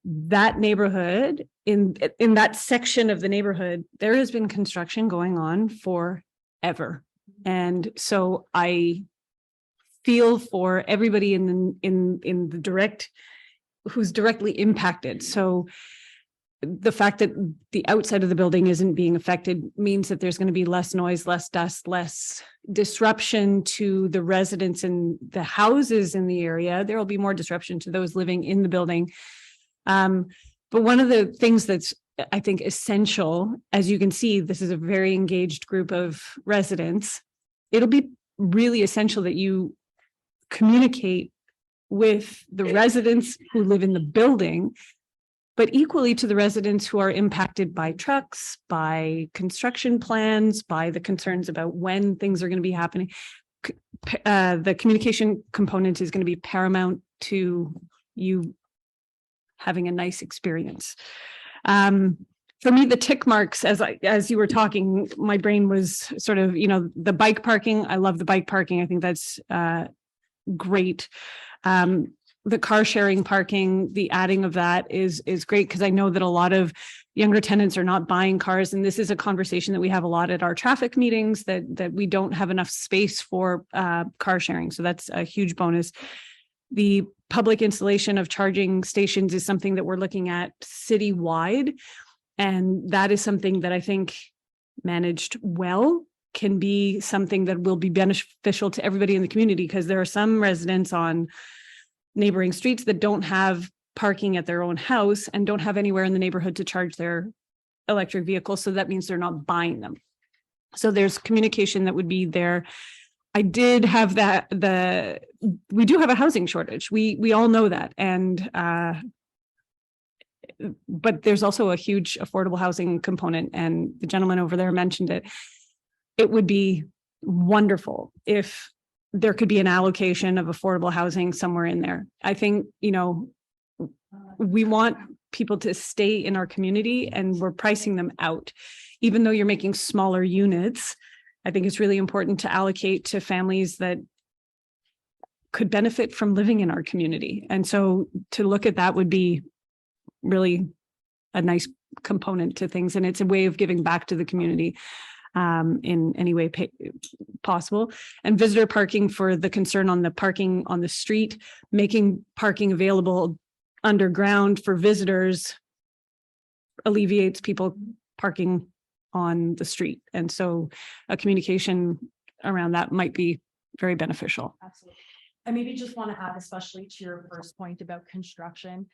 that neighborhood, in that section of the neighborhood, there has been construction going on forever. And so I feel for everybody in the direct, who's directly impacted. So the fact that the outside of the building isn't being affected means that there's going to be less noise, less dust, less disruption to the residents in the houses in the area. There will be more disruption to those living in the building. But one of the things that's, I think, essential, as you can see, this is a very engaged group of residents. It'll be really essential that you communicate with the residents who live in the building, but equally to the residents who are impacted by trucks, by construction plans, by the concerns about when things are going to be happening. The communication component is going to be paramount to you having a nice experience. For me, the tick marks, as you were talking, my brain was sort of, the bike parking. I love the bike parking. I think that's great. The car sharing parking, the adding of that is great, because I know that a lot of younger tenants are not buying cars. And this is a conversation that we have a lot at our traffic meetings, that we don't have enough space for car sharing. So that's a huge bonus. The public installation of charging stations is something that we're looking at citywide. And that is something that I think, managed well, can be something that will be beneficial to everybody in the community, because there are some residents on neighboring streets that don't have parking at their own house and don't have anywhere in the neighborhood to charge their electric vehicles. So that means they're not buying them. So there's communication that would be there. I did have we do have a housing shortage. We all know that. And, but there's also a huge affordable housing component, and the gentleman over there mentioned it. It would be wonderful if there could be an allocation of affordable housing somewhere in there. I think, we want people to stay in our community, and we're pricing them out. Even though you're making smaller units, I think it's really important to allocate to families that could benefit from living in our community. And so to look at that would be really a nice component to things. And it's a way of giving back to the community in any way possible. And visitor parking, for the concern on the parking on the street, making parking available underground for visitors alleviates people parking on the street. And so a communication around that might be very beneficial. Absolutely. I maybe just want to add, especially to your first point about construction.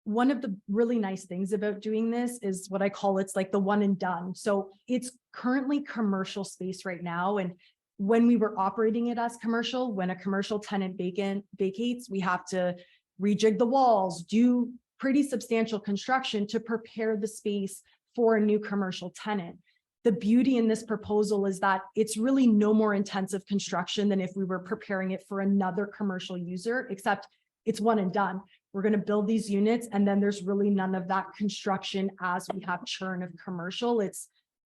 One of the really nice things about doing this is what I call, it's like the one and done. So it's currently commercial space right now. And when we were operating it as commercial, when a commercial tenant vacates, we have to rejig the walls, do pretty substantial construction to prepare the space for a new commercial tenant. The beauty in this proposal is that it's really no more intensive construction than if we were preparing it for another commercial user, except it's one and done. We're going to build these units, and then there's really none of that construction as we have churn of commercial.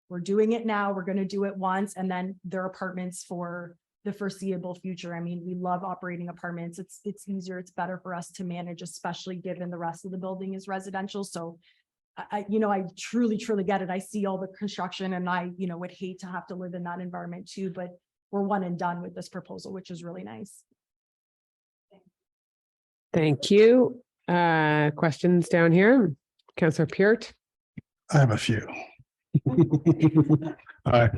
We're doing it now, we're going to do it once, and then they're apartments for the foreseeable future. I mean, we love operating apartments. It's easier, it's better for us to manage, especially given the rest of the building is residential. So I truly get it. I see all the construction, and I, would hate to have to live in that environment too, but we're one and done with this proposal, which is really nice. Thank you. Questions down here? Councillor Peart? I have a few. I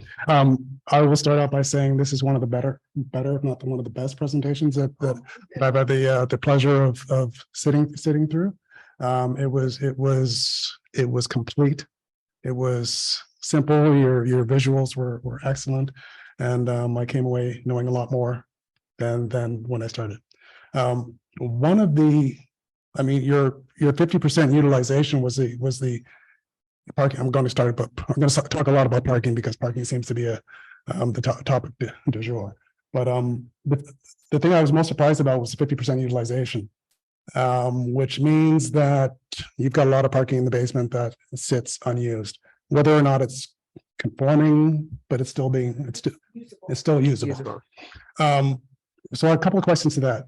will start out by saying this is one of the better, if not one of the best presentations that I've had the pleasure of sitting through. It was complete. It was simple. Your visuals were excellent, and I came away knowing a lot more than when I started. One of the, I mean, your 50% utilization was the parking. I'm going to talk a lot about parking because parking seems to be the topic du jour. But the thing I was most surprised about was the 50% utilization, which means that you've got a lot of parking in the basement that sits unused, whether or not it's conforming, but it's still usable. So a couple of questions to that.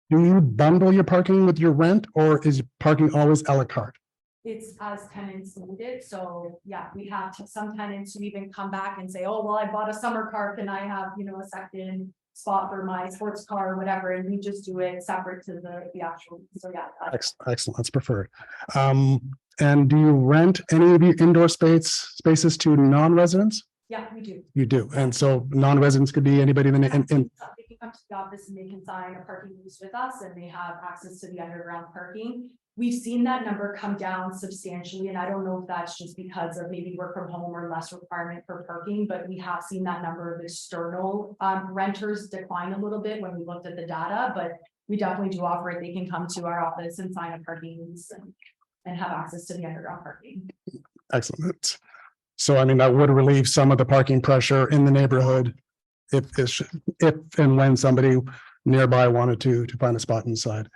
Do you bundle your parking with your rent, or is parking always a la carte? It's as tenants need it. So yeah, we have some tenants who even come back and say, oh, well, I bought a summer car. Can I have, a second spot for my sports car or whatever? And we just do it separate to the actual. So yeah. Excellent. That's preferred. And do you rent any of your indoor spaces to non-residents? Yeah, we do. You do. And so non-residents could be anybody in They can come to the office and they can sign a parking lease with us and they have access to the underground parking. We've seen that number come down substantially, and I don't know if that's just because of maybe work from home or less requirement for parking, but we have seen that number of external renters decline a little bit when we looked at the data, but we definitely do offer it. They can come to our office and sign a parking lease and have access to the underground parking. Excellent. So, I mean, that would relieve some of the parking pressure in the neighborhood if and when somebody nearby wanted to find a spot inside.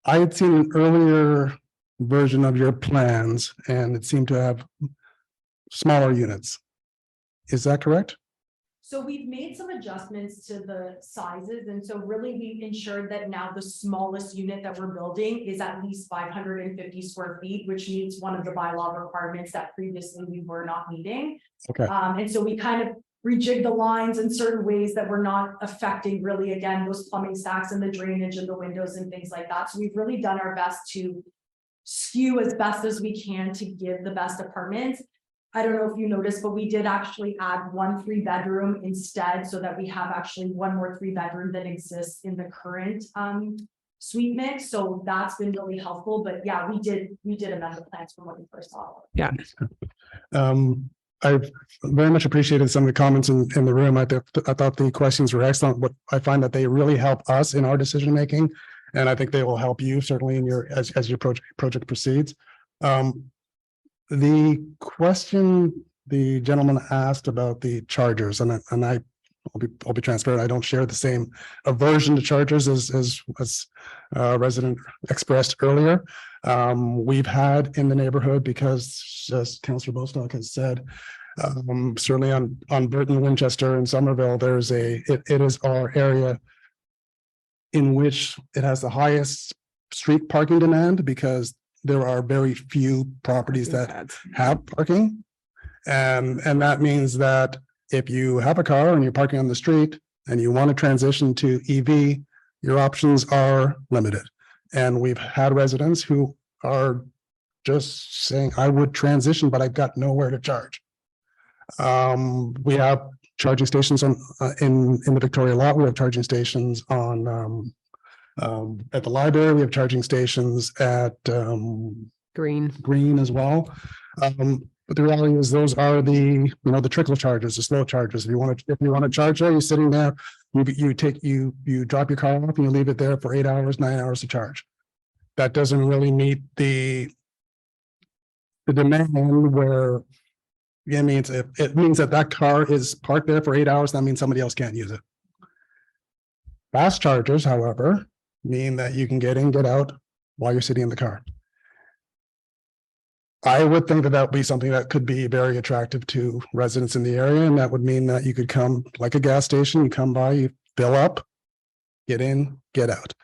I had seen an earlier version of your plans and it seemed to have smaller units. Is that correct? So we've made some adjustments to the sizes. And so really we've ensured that now the smallest unit that we're building is at least 550 square feet, which meets one of the bylaw requirements that previously we were not meeting. Okay. And so we kind of rejig the lines in certain ways that we're not affecting really, again, those plumbing stacks and the drainage and the windows and things like that. So we've really done our best to skew as best as we can to give the best apartments. I don't know if you noticed, but we did actually add 1 3-bedroom instead, so that we have actually 1 more 3-bedroom that exists in the current suite mix. So that's been really helpful. But yeah, we did amend the plans from what we first saw. Yeah. I very much appreciated some of the comments in the room. I thought the questions were excellent. But I find that they really help us in our decision making, and I think they will help you certainly in your as your project proceeds. The question the gentleman asked about the chargers, and I'll be transparent. I don't share the same aversion to chargers as resident expressed earlier. We've had in the neighborhood, because as Councillor Bostock has said, certainly on Burton, Winchester, and Somerville, it is our area in which it has the highest street parking demand, because there are very few properties that have parking. And that means that if you have a car and you're parking on the street and you want to transition to EV, your options are limited. And we've had residents who are just saying, I would transition, but I've got nowhere to charge. We have charging stations in the Victoria lot. We have charging stations at the library. We have charging stations at Green as well. But the reality is, those are the trickle charges, the slow charges. If you want to charge there, you're sitting there, you drop your car off and you leave it there for 8 hours, 9 hours to charge. That doesn't really meet the demand where it means that car is parked there for 8 hours. That means somebody else can't use it. Fast chargers, however, mean that you can get in, get out while you're sitting in the car. I would think that would be something that could be very attractive to residents in the area. And that would mean that you could come like a gas station, you come by, you fill up, get in, get out.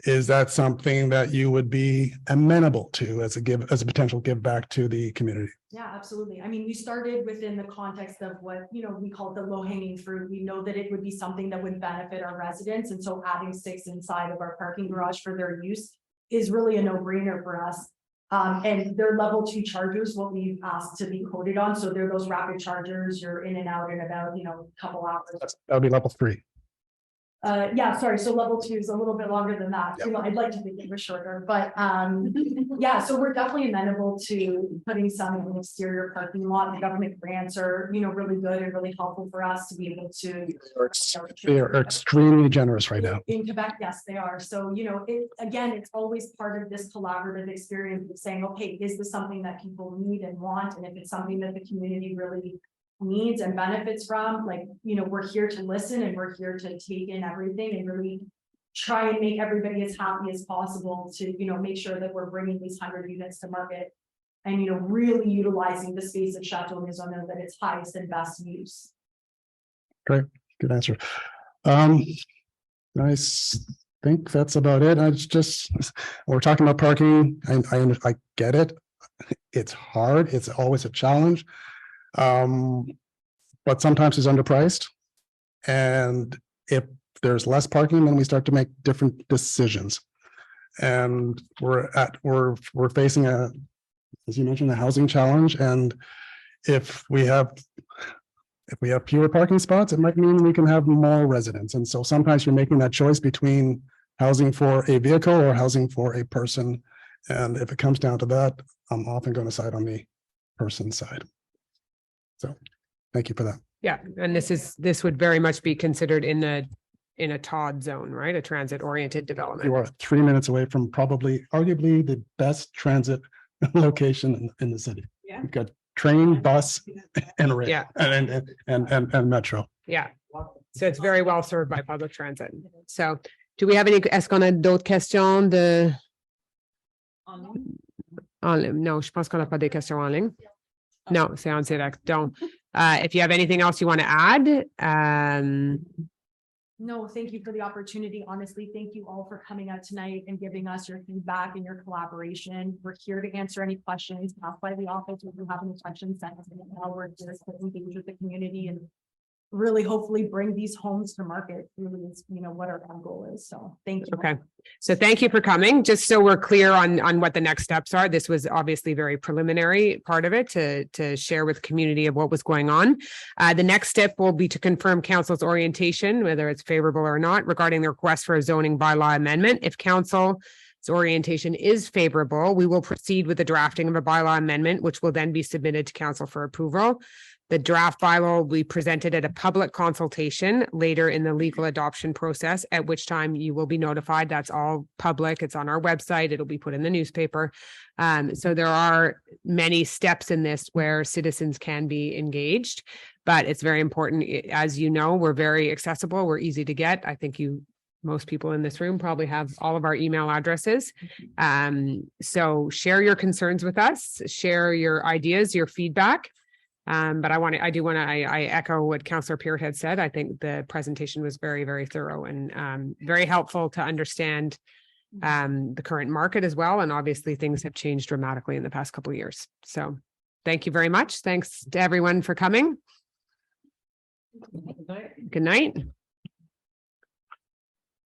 Is that something that you would be amenable to as a potential give back to the community? Yeah, absolutely. I mean, we started within the context of what, we call the low hanging fruit. We know that it would be something that would benefit our residents. And so adding 6 inside of our parking garage for their use is really a no brainer for us. And they're level 2 chargers, what we've asked to be quoted on. So they're those rapid chargers, you're in and out in about, a couple hours. That would be level 3. Yeah, sorry. So level 2 is a little bit longer than that. Yep. I'd like to think it was shorter, but yeah, so we're definitely amenable to putting some in the exterior parking lot. The government grants are, really good and really helpful for us to be able to. They are extremely generous right now. In Quebec, yes, they are. So, it's always part of this collaborative experience of saying, okay, is this something that people need and want? And if it's something that the community really needs and benefits from, we're here to listen and we're here to take in everything and really try and make everybody as happy as possible to, make sure that we're bringing these 100 units to market and, really utilizing the space of Château Maisonneuve at its highest and best use. Great, good answer. I think that's about it. We're talking about parking. I get it. It's hard. It's always a challenge. But sometimes it's underpriced. And if there's less parking, then we start to make different decisions. And we're facing as you mentioned, a housing challenge. And if we have fewer parking spots, it might mean we can have more residents. And so sometimes you're making that choice between housing for a vehicle or housing for a person. And if it comes down to that, I'm often going to side on the person side. So thank you for that. Yeah, and this would very much be considered in a TOD zone, right? A transit oriented development. You are 3 minutes away from arguably the best transit location in the city. Yeah. You've got train, bus, and rail. Yeah. And metro. Yeah, so it's very well served by public transit. So do we have any, est-ce qu'on a d'autres questions de? En ligne? Non, je pense qu'on n'a pas des questions en ligne. No, c'est en direct. Donc, if you have anything else you want to add, No, thank you for the opportunity. Honestly, thank you all for coming out tonight and giving us your feedback and your collaboration. We're here to answer any questions. Pass by the office if you have any questions. Send us an email. We're here to engage with the community and really hopefully bring these homes to market. Really is, what our end goal is. So thank you. okay. So thank you for coming. Just so we're clear on what the next steps are. This was obviously very preliminary part of it to share with the community of what was going on. The next step will be to confirm council's orientation, whether it's favorable or not, regarding the request for a zoning bylaw amendment. If council's orientation is favorable, we will proceed with the drafting of a bylaw amendment, which will then be submitted to council for approval. The draft bylaw will be presented at a public consultation later in the legal adoption process, at which time you will be notified. That's all public. It's on our website. It'll be put in the newspaper. So there are many steps in this where citizens can be engaged, but it's very important. As you know, we're very accessible. We're easy to get. I think most people in this room probably have all of our email addresses. So share your concerns with us, share your ideas, your feedback. But I echo what Councillor Peart had said. I think the presentation was very, very thorough and very helpful to understand the current market as well. And obviously things have changed dramatically in the past couple of years. So thank you very much. Thanks to everyone for coming. Good night.